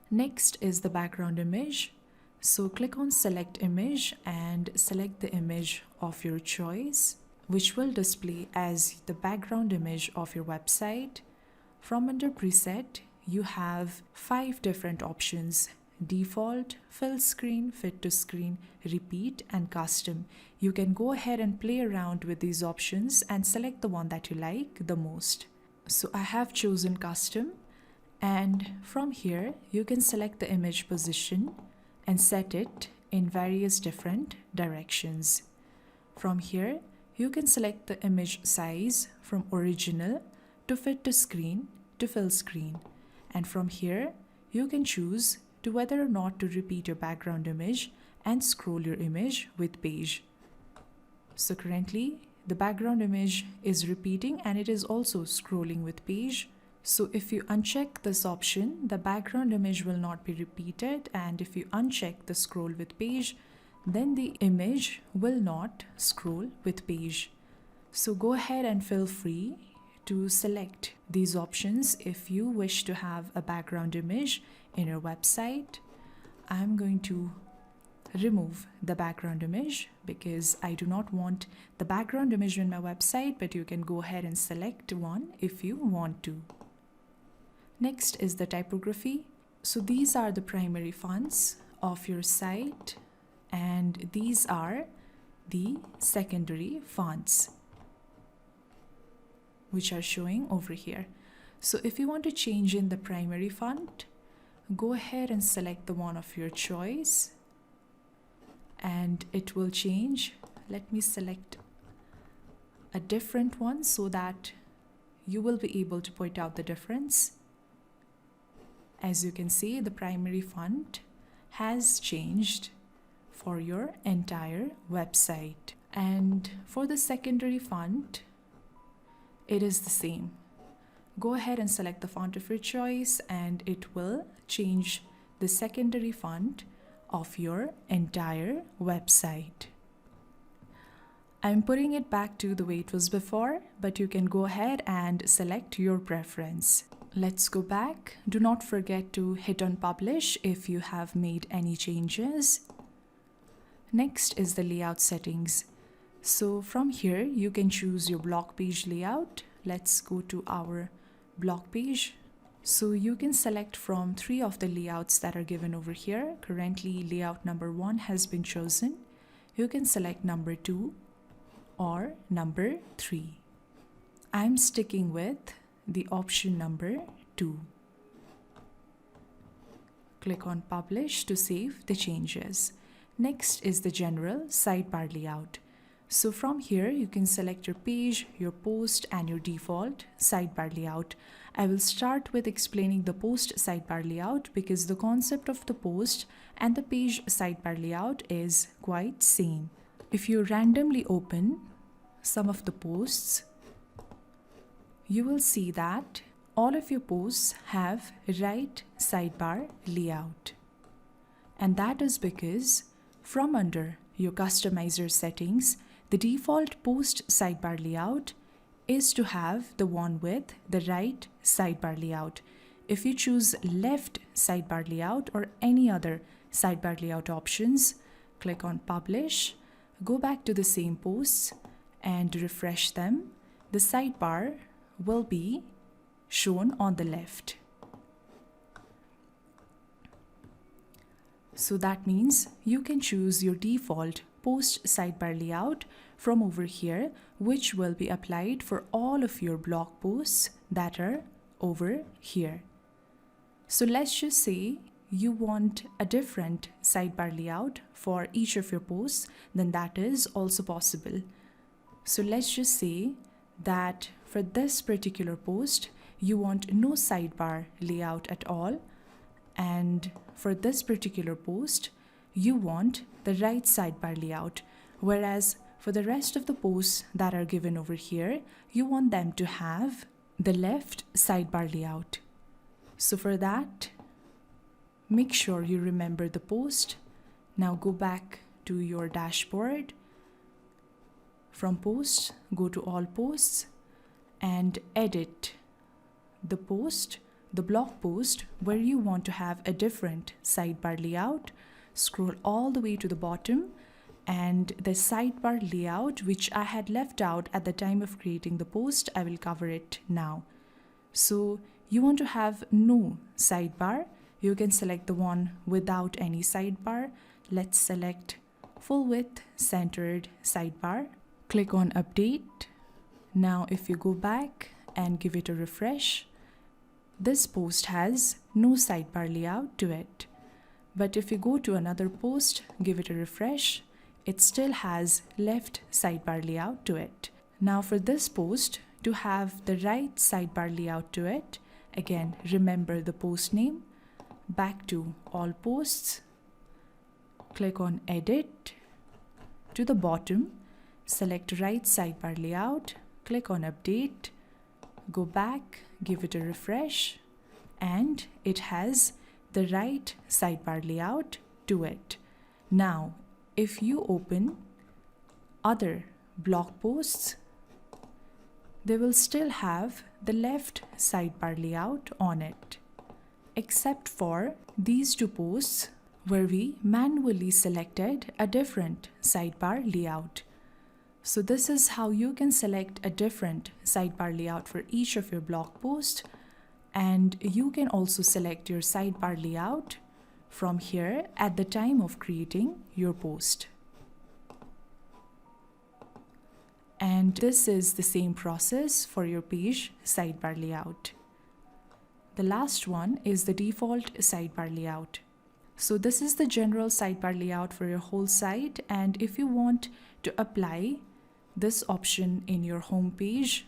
Next is the background image. So click on select image and select the image of your choice, which will display as the background image of your website. From under preset, you have 5 different options: default, fill screen, fit to screen, repeat and custom. You can go ahead and play around with these options and select the one that you like the most. So I have chosen custom, and from here you can select the image position and set it in various different directions. From here, you can select the image size from original to fit to screen to fill screen. And from here, you can choose to whether or not to repeat your background image and scroll your image with page. So currently, the background image is repeating and it is also scrolling with page. So if you uncheck this option, the background image will not be repeated, and if you uncheck the scroll with page, then the image will not scroll with page. So go ahead and feel free to select these options if you wish to have a background image in your website. I'm going to remove the background image because I do not want the background image in my website, but you can go ahead and select one if you want to. Next is the typography. So these are the primary fonts of your site, and these are the secondary fonts which are showing over here. So if you want to change in the primary font, go ahead and select the one of your choice and it will change. Let me select a different one so that you will be able to point out the difference. As you can see, the primary font has changed for your entire website. And for the secondary font, it is the same. Go ahead and select the font of your choice and it will change the secondary font of your entire website. I'm putting it back to the way it was before, but you can go ahead and select your preference. Let's go back. Do not forget to hit on publish if you have made any changes. Next is the layout settings. So from here, you can choose your blog page layout. Let's go to our blog page. So you can select from 3 of the layouts that are given over here. Currently, layout number 1 has been chosen. You can select number 2 or number 3. I'm sticking with the option number 2. Click on publish to save the changes. Next is the general sidebar layout. So from here, you can select your page, your post, and your default sidebar layout. I will start with explaining the post sidebar layout because the concept of the post and the page sidebar layout is quite same. If you randomly open some of the posts, you will see that all of your posts have right sidebar layout. And that is because from under your customizer settings, the default post sidebar layout is to have the one with the right sidebar layout. If you choose left sidebar layout or any other sidebar layout options, click on publish, go back to the same posts and refresh them. The sidebar will be shown on the left. So that means you can choose your default post sidebar layout from over here, which will be applied for all of your blog posts that are over here. So let's just say you want a different sidebar layout for each of your posts, then that is also possible. So let's just say that for this particular post, you want no sidebar layout at all. And for this particular post, you want the right sidebar layout. Whereas for the rest of the posts that are given over here, you want them to have the left sidebar layout. So for that, make sure you remember the post. Now go back to your dashboard. From posts, go to all posts and edit the post, the blog post where you want to have a different sidebar layout. Scroll all the way to the bottom and the sidebar layout which I had left out at the time of creating the post, I will cover it now. So you want to have no sidebar, you can select the one without any sidebar. Let's select full width centered sidebar. Click on update. Now if you go back and give it a refresh, this post has no sidebar layout to it. But if you go to another post, give it a refresh, it still has left sidebar layout to it. Now for this post, to have the right sidebar layout to it, again remember the post name, back to all posts, click on edit, to the bottom, select right sidebar layout, click on update, go back, give it a refresh, and it has the right sidebar layout to it. Now, if you open other blog posts, they will still have the left sidebar layout on it, except for these two posts where we manually selected a different sidebar layout. So this is how you can select a different sidebar layout for each of your blog posts, and you can also select your sidebar layout from here at the time of creating your post. And this is the same process for your page sidebar layout. The last one is the default sidebar layout. So this is the general sidebar layout for your whole site, and if you want to apply this option in your home page,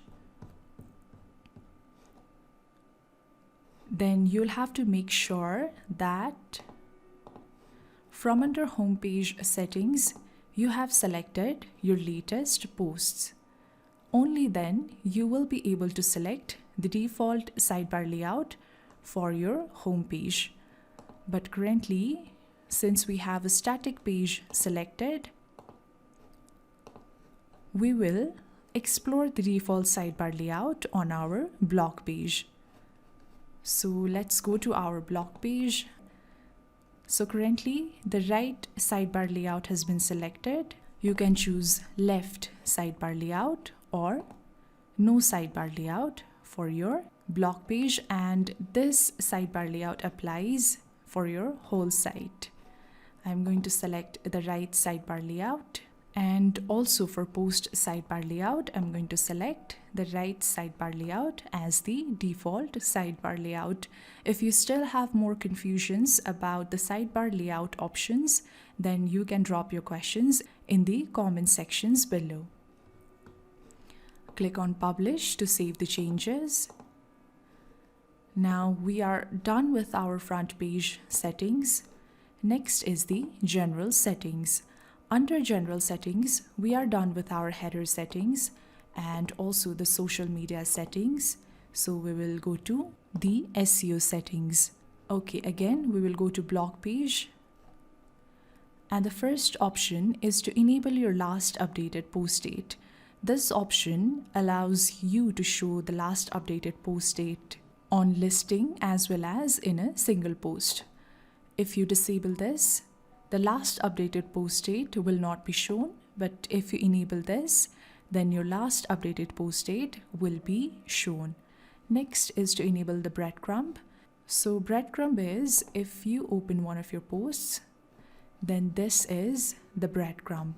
then you'll have to make sure that from under homepage settings, you have selected your latest posts. Only then you will be able to select the default sidebar layout for your home page. But currently, since we have a static page selected, we will explore the default sidebar layout on our blog page. So let's go to our blog page. So currently the right sidebar layout has been selected. You can choose left sidebar layout or no sidebar layout for your blog page, and this sidebar layout applies for your whole site. I'm going to select the right sidebar layout, and also for post sidebar layout, I'm going to select the right sidebar layout as the default sidebar layout. If you still have more confusions about the sidebar layout options, then you can drop your questions in the comment sections below. Click on Publish to save the changes. Now we are done with our front page settings. Next is the General Settings. Under General Settings, we are done with our header settings and also the social media settings. So we will go to the SEO settings. Okay, again, we will go to blog page. And the first option is to enable your last updated post date. This option allows you to show the last updated post date on listing as well as in a single post. If you disable this, the last updated post date will not be shown, but if you enable this, then your last updated post date will be shown. Next is to enable the breadcrumb. So breadcrumb is if you open one of your posts, then this is the breadcrumb.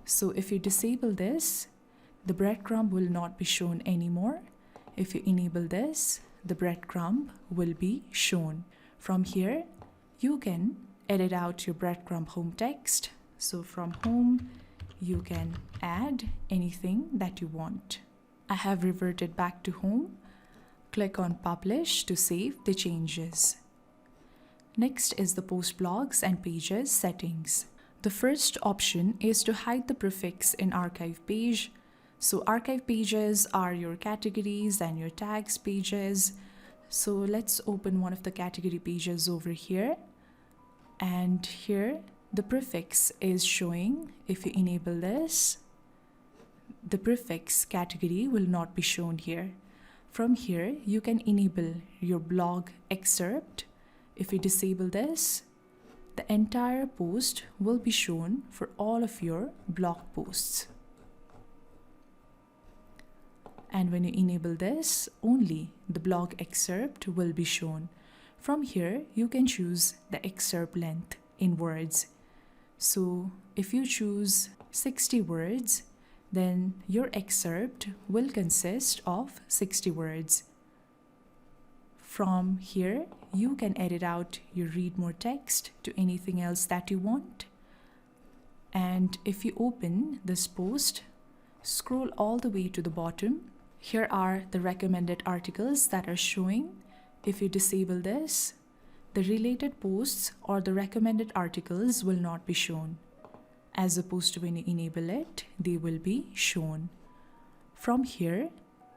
So if you disable this, the breadcrumb will not be shown anymore. If you enable this, the breadcrumb will be shown. From here, you can edit out your breadcrumb home text. So from home, you can add anything that you want. I have reverted back to home. Click on Publish to save the changes. Next is the post blogs and pages settings. The first option is to hide the prefix in archive page. So archive pages are your categories and your tags pages. So let's open one of the category pages over here. And here the prefix is showing. If you enable this, the prefix category will not be shown here. From here, you can enable your blog excerpt. If you disable this, the entire post will be shown for all of your blog posts. And when you enable this, only the blog excerpt will be shown. From here, you can choose the excerpt length in words. So if you choose 60 words, then your excerpt will consist of 60 words. From here, you can edit out your read more text to anything else that you want. And if you open this post, scroll all the way to the bottom. Here are the recommended articles that are showing. If you disable this, the related posts or the recommended articles will not be shown. As opposed to when you enable it, they will be shown. From here,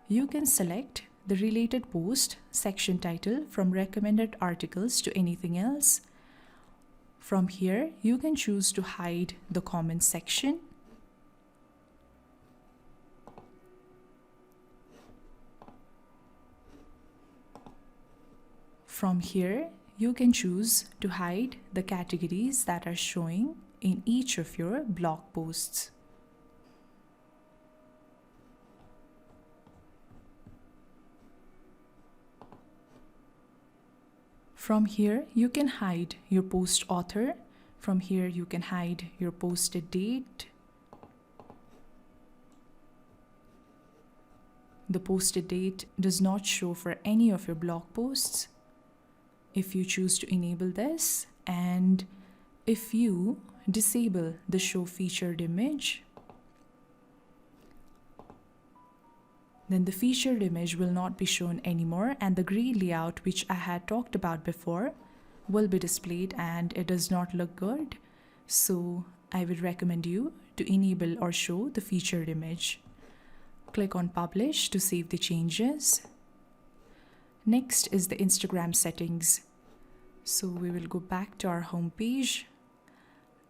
you can select the related post section title from recommended articles to anything else. From here, you can choose to hide the comment section. From here, you can choose to hide the categories that are showing in each of your blog posts. From here, you can hide your post author. From here, you can hide your posted date. The posted date does not show for any of your blog posts. If you choose to enable this, and if you disable the show featured image, then the featured image will not be shown anymore, and the gray layout which I had talked about before will be displayed, and it does not look good. So I would recommend you to enable or show the featured image. Click on Publish to save the changes. Next is the Instagram settings. So we will go back to our home page,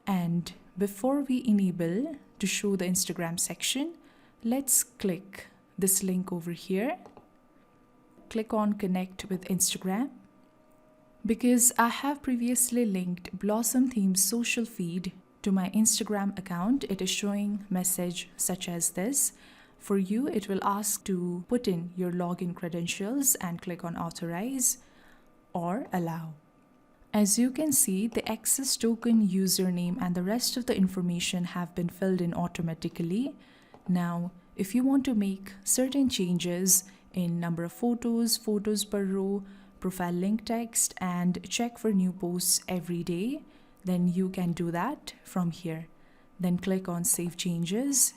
and before we enable to show the Instagram section, let's click this link over here. Click on Connect with Instagram. Because I have previously linked Blossom Theme's social feed to my Instagram account, it is showing message such as this. For you, it will ask to put in your login credentials and click on Authorize or Allow. As you can see, the access token, username, and the rest of the information have been filled in automatically. Now, if you want to make certain changes in number of photos, photos per row, profile link text, and check for new posts every day, then you can do that from here. Then click on Save Changes.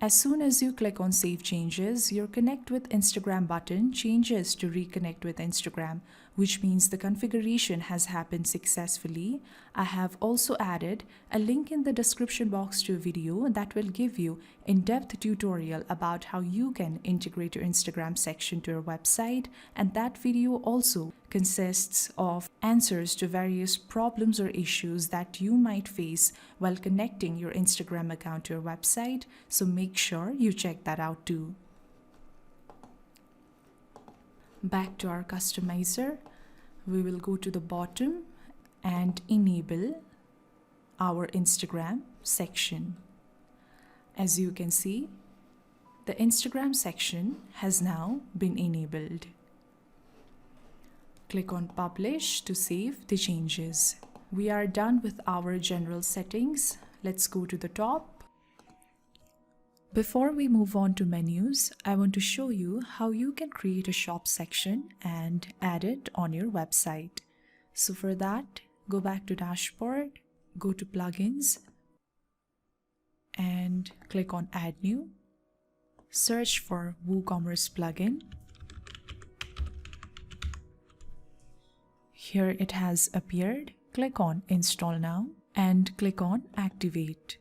As soon as you click on Save Changes, your Connect with Instagram button changes to Reconnect with Instagram, which means the configuration has happened successfully. I have also added a link in the description box to a video that will give you in-depth tutorial about how you can integrate your Instagram section to your website, and that video also consists of answers to various problems or issues that you might face while connecting your Instagram account to your website, so make sure you check that out too. Back to our customizer, we will go to the bottom and enable our Instagram section. As you can see, the Instagram section has now been enabled. Click on Publish to save the changes. We are done with our general settings. Let's go to the top. Before we move on to menus, I want to show you how you can create a shop section and add it on your website. So for that, go back to Dashboard, go to Plugins, and click on Add New. Search for WooCommerce plugin. Here it has appeared. Click on Install Now and click on Activate.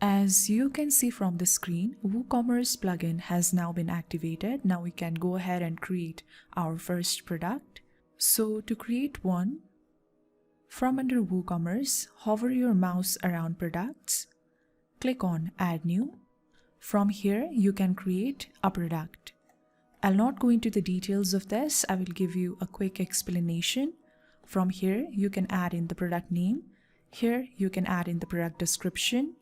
As you can see from the screen, WooCommerce plugin has now been activated. Now we can go ahead and create our first product. So to create one, from under WooCommerce, hover your mouse around products, click on Add New. From here, you can create a product. I'll not go into the details of this. I will give you a quick explanation. From here, you can add in the product name. Here, you can add in the product description.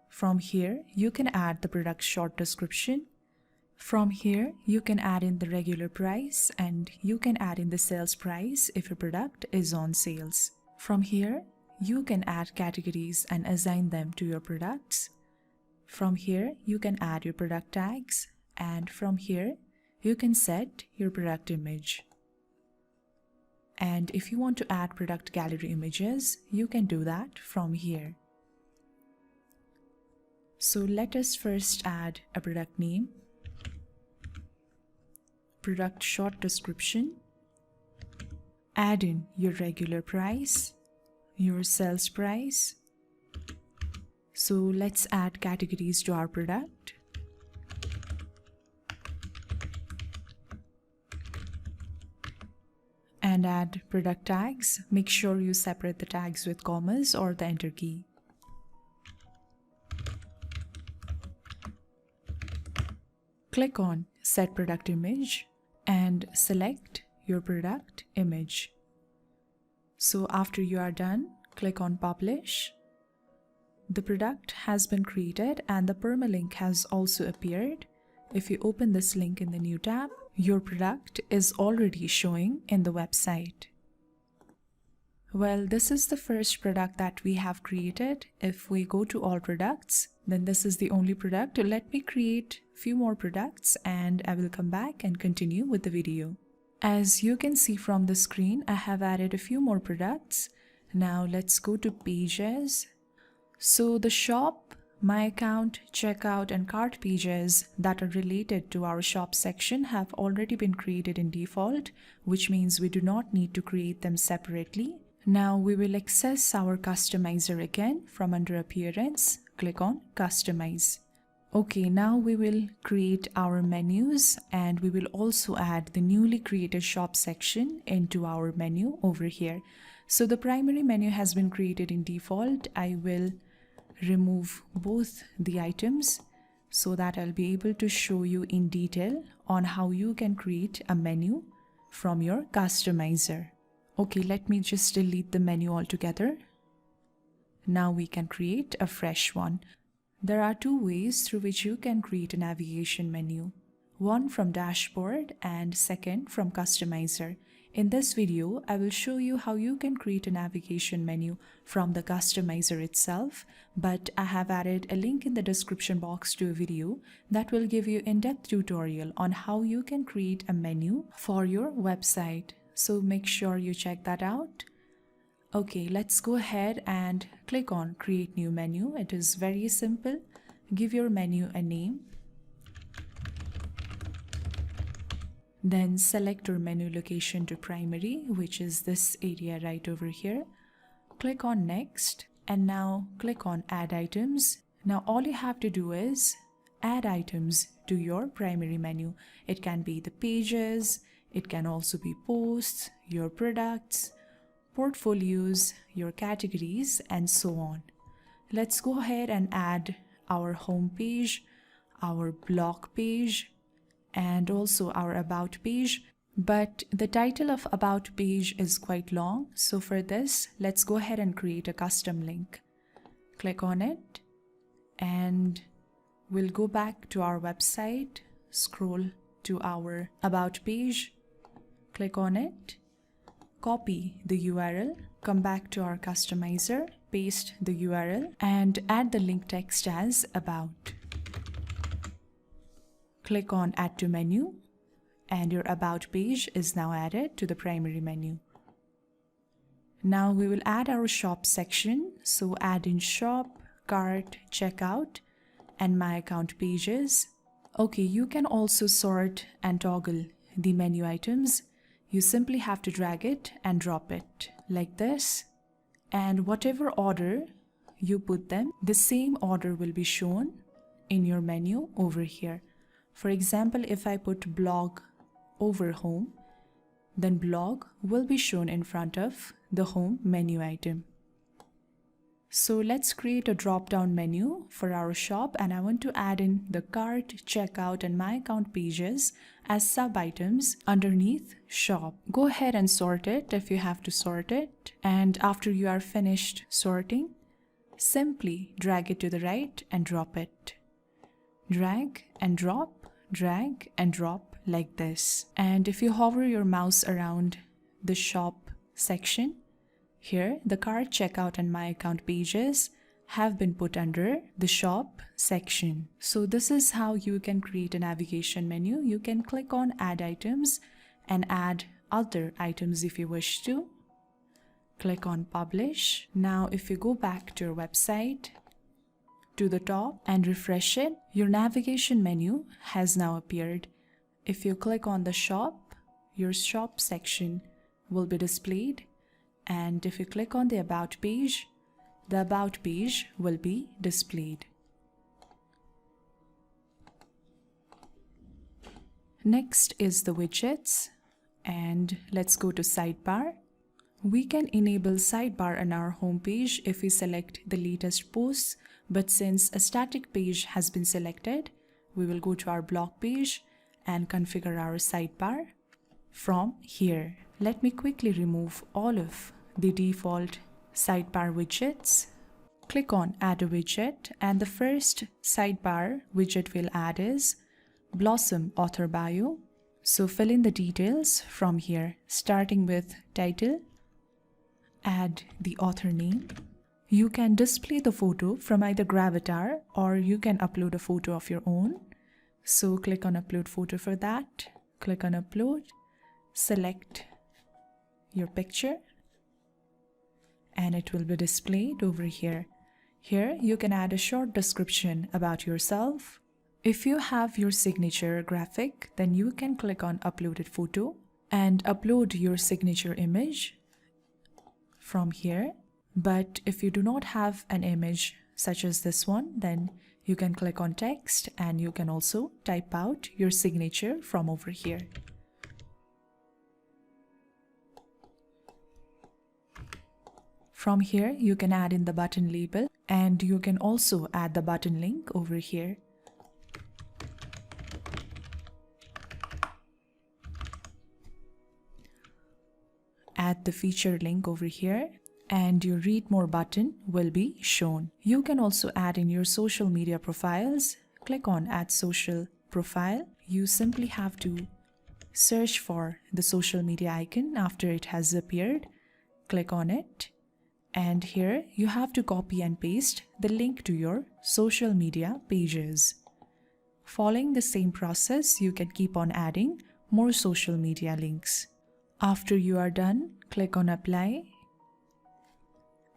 From here, you can add the product short description. From here, you can add in the regular price, and you can add in the sales price if your product is on sales. From here, you can add categories and assign them to your products. From here, you can add your product tags, and from here, you can set your product image. And if you want to add product gallery images, you can do that from here. So let us first add a product name, product short description, add in your regular price, your sales price. So let's add categories to our product. And add product tags. Make sure you separate the tags with commas or the Enter key. Click on Set Product Image and select your product image. So after you are done, click on Publish. The product has been created and the permalink has also appeared. If you open this link in the new tab, your product is already showing in the website. Well, this is the first product that we have created. If we go to all products, then this is the only product. Let me create few more products and I will come back and continue with the video. As you can see from the screen, I have added a few more products. Now let's go to pages. So the shop, my account, checkout and cart pages that are related to our shop section have already been created in default, which means we do not need to create them separately. Now we will access our customizer again from under appearance. Click on customize. Okay, now we will create our menus and we will also add the newly created shop section into our menu over here. So the primary menu has been created in default. I will remove both the items so that I'll be able to show you in detail on how you can create a menu from your customizer. Okay, let me just delete the menu altogether. Now we can create a fresh one. There are two ways through which you can create a navigation menu. One from dashboard and second from customizer. In this video, I will show you how you can create a navigation menu from the customizer itself, but I have added a link in the description box to a video that will give you in-depth tutorial on how you can create a menu for your website. So make sure you check that out. Okay, let's go ahead and click on Create New Menu. It is very simple. Give your menu a name. Then select your menu location to primary, which is this area right over here. Click on Next and now click on Add Items. Now all you have to do is add items to your primary menu. It can be the pages, it can also be posts, your products, portfolios, your categories, and so on. Let's go ahead and add our home page, our blog page, and also our about page. But the title of about page is quite long, so for this, let's go ahead and create a custom link. Click on it, and we'll go back to our website, scroll to our about page, click on it, copy the URL, come back to our customizer, paste the URL, and add the link text as about. Click on Add to Menu, and your About page is now added to the primary menu. Now we will add our shop section, so add in shop, cart, checkout, and my account pages. Okay, you can also sort and toggle the menu items. You simply have to drag it and drop it like this, and whatever order you put them, the same order will be shown in your menu over here. For example, if I put blog over home, then blog will be shown in front of the home menu item. So let's create a drop-down menu for our shop, and I want to add in the cart, checkout, and my account pages as sub-items underneath shop. Go ahead and sort it if you have to sort it, and after you are finished sorting, simply drag it to the right and drop it. Drag and drop, drag and drop like this. And if you hover your mouse around the shop section, here, the cart, checkout, and my account pages have been put under the shop section. So this is how you can create a navigation menu. You can click on Add Items and add other items if you wish to. Click on Publish. Now, if you go back to your website, to the top and refresh it, your navigation menu has now appeared. If you click on the shop, your shop section will be displayed. And if you click on the About page, the About page will be displayed. Next is the widgets, and let's go to Sidebar. We can enable Sidebar on our home page if we select the latest posts, but since a static page has been selected, we will go to our blog page and configure our Sidebar. from here. Let me quickly remove all of the default sidebar widgets. Click on Add a Widget, and the first sidebar widget we'll add is Blossom Author Bio. So fill in the details from here, starting with title, add the author name. You can display the photo from either Gravatar or you can upload a photo of your own. So click on Upload Photo for that. Click on Upload, select your picture, and it will be displayed over here. Here you can add a short description about yourself. If you have your signature graphic, then you can click on Uploaded Photo and upload your signature image from here. But if you do not have an image such as this one, then you can click on Text and you can also type out your signature from over here. From here, you can add in the button label and you can also add the button link over here. Add the feature link over here and your Read More button will be shown. You can also add in your social media profiles. Click on Add Social Profile. You simply have to search for the social media icon after it has appeared. Click on it. And here you have to copy and paste the link to your social media pages. Following the same process, you can keep on adding more social media links. After you are done, click on Apply,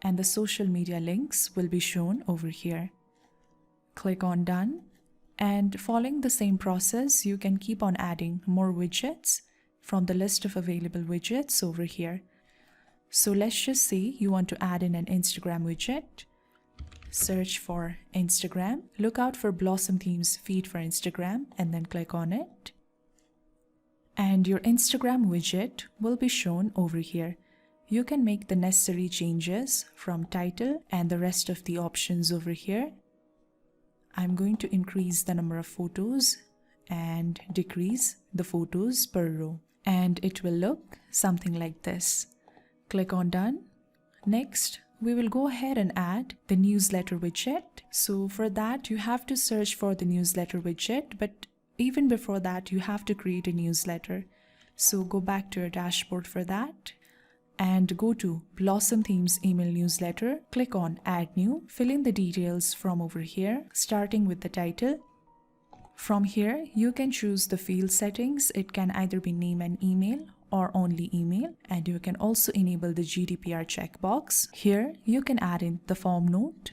and the social media links will be shown over here. Click on Done, and following the same process, you can keep on adding more widgets from the list of available widgets over here. So let's just say you want to add in an Instagram widget. Search for Instagram, look out for Blossom Themes feed for Instagram, and then click on it. And your Instagram widget will be shown over here. You can make the necessary changes from title and the rest of the options over here. I'm going to increase the number of photos and decrease the photos per row. And it will look something like this. Click on Done. Next, we will go ahead and add the newsletter widget. So for that, you have to search for the newsletter widget, but even before that, you have to create a newsletter. So go back to your dashboard for that and go to Blossom Themes email newsletter. Click on Add New. Fill in the details from over here, starting with the title. From here, you can choose the field settings. It can either be name and email or only email, and you can also enable the GDPR checkbox. Here you can add in the form note.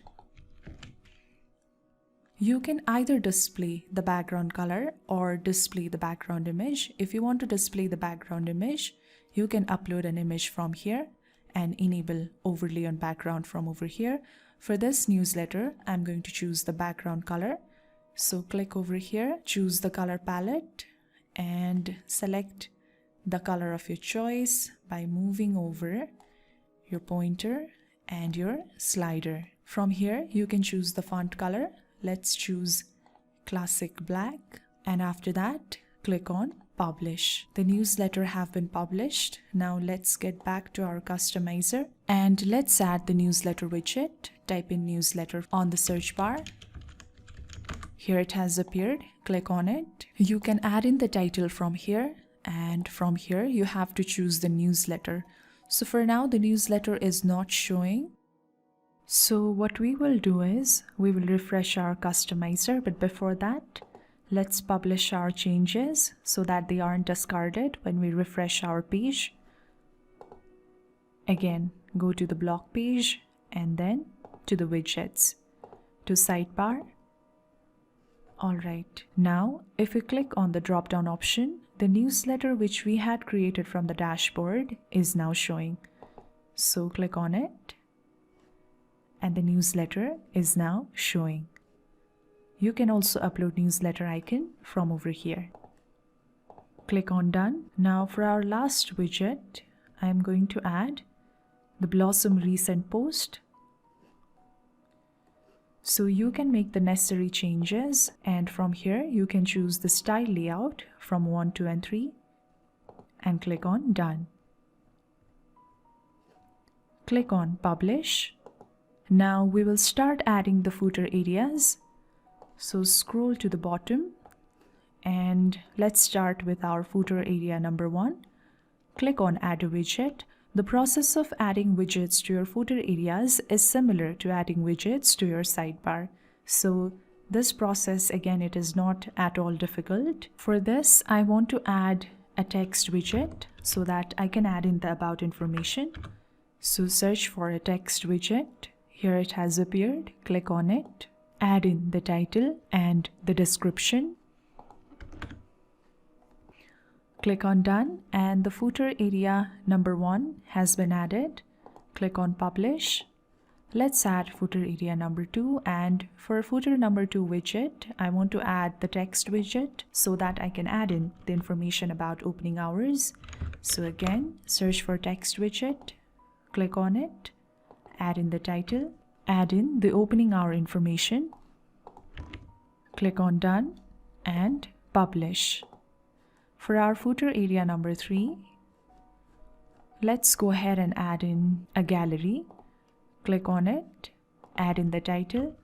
You can either display the background color or display the background image. If you want to display the background image, you can upload an image from here and enable overlay on background from over here. For this newsletter, I'm going to choose the background color. So click over here, choose the color palette and select the color of your choice by moving over your pointer and your slider. From here, you can choose the font color. Let's choose Classic Black, and after that, click on Publish. The newsletter have been published. Now let's get back to our customizer and let's add the newsletter widget. Type in newsletter on the search bar. Here it has appeared. Click on it. You can add in the title from here. And from here you have to choose the newsletter. So for now the newsletter is not showing. So what we will do is we will refresh our customizer, but before that let's publish our changes so that they aren't discarded when we refresh our page. Again, go to the blog page and then to the widgets, to sidebar. Alright, now if we click on the drop down option, the newsletter which we had created from the dashboard is now showing. So click on it and the newsletter is now showing. You can also upload newsletter icon from over here. Click on Done. Now for our last widget, I am going to add the Blossom recent post. So you can make the necessary changes, and from here you can choose the style layout from 1, 2 and 3, and click on Done. Click on Publish. Now we will start adding the footer areas. So scroll to the bottom and let's start with our footer area number 1. Click on Add a Widget. The process of adding widgets to your footer areas is similar to adding widgets to your sidebar. So this process, again, it is not at all difficult. For this, I want to add a text widget so that I can add in the about information. So search for a text widget. Here it has appeared. Click on it. Add in the title and the description. Click on Done, and the footer area number 1 has been added. Click on Publish. Let's add footer area number 2, and for footer number 2 widget, I want to add the text widget so that I can add in the information about opening hours. So again, search for text widget, click on it, add in the title, add in the opening hour information, click on Done, and Publish. For our footer area number 3, let's go ahead and add in a gallery. Click on it, add in the title,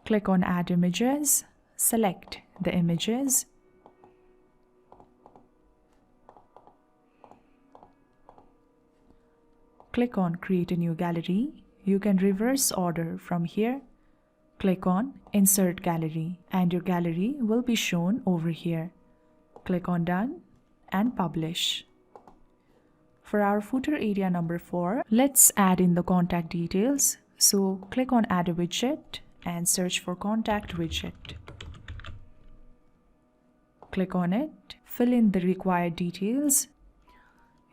click on Add Images, select the images, click on Create a New Gallery. You can reverse order from here. Click on Insert Gallery and your gallery will be shown over here. Click on Done and Publish. For our footer area number 4, let's add in the contact details. So click on Add a Widget and search for Contact Widget. Click on it, fill in the required details.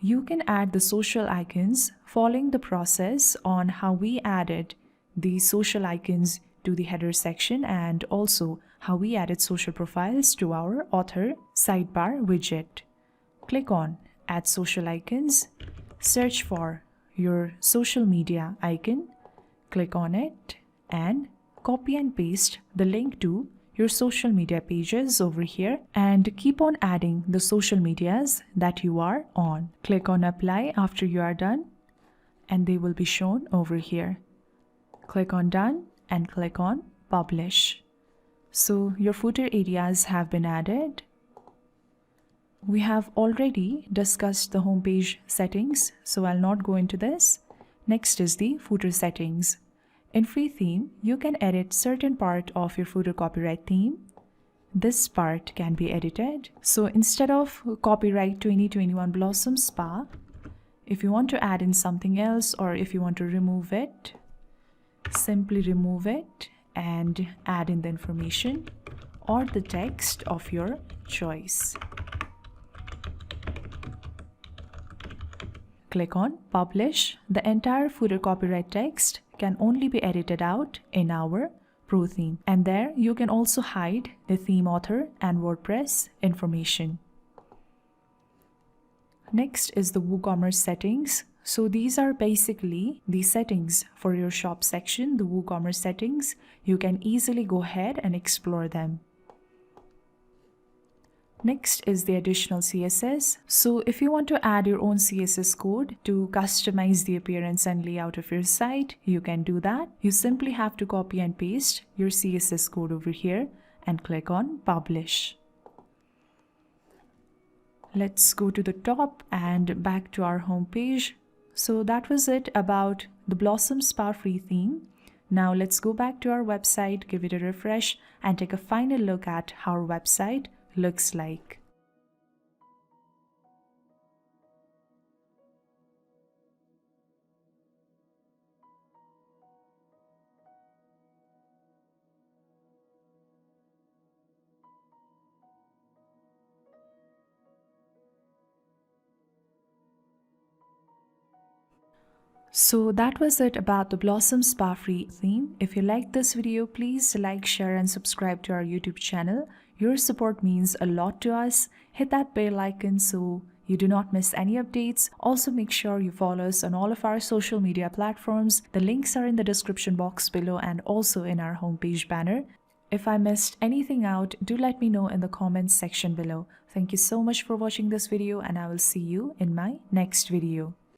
You can add the social icons following the process on how we added the social icons to the header section and also how we added social profiles to our author sidebar widget. Click on Add Social Icons, search for your social media icon, click on it and copy and paste the link to your social media pages over here and keep on adding the social medias that you are on. Click on Apply after you are done and they will be shown over here. Click on Done and click on Publish. So your footer areas have been added. We have already discussed the homepage settings, so I'll not go into this. Next is the footer settings. In free theme, you can edit certain part of your footer copyright theme. This part can be edited. So instead of copyright 2021 Blossom Spa, if you want to add in something else or if you want to remove it, simply remove it and add in the information or the text of your choice. Click on Publish. The entire footer copyright text can only be edited out in our Pro theme, and there you can also hide the theme author and WordPress information. Next is the WooCommerce settings. So these are basically the settings for your shop section, the WooCommerce settings. You can easily go ahead and explore them. Next is the additional CSS. So if you want to add your own CSS code to customize the appearance and layout of your site, you can do that. You simply have to copy and paste your CSS code over here and click on Publish. Let's go to the top and back to our home page. So that was it about the Blossom Spa free theme. Now let's go back to our website, give it a refresh, and take a final look at how our website looks like. So that was it about the Blossom Spa free theme. If you liked this video, please like, share and subscribe to our YouTube channel. Your support means a lot to us. Hit that bell icon so you do not miss any updates. Also make sure you follow us on all of our social media platforms. The links are in the description box below and also in our homepage banner. If I missed anything out, do let me know in the comments section below. Thank you so much for watching this video, and I will see you in my next video.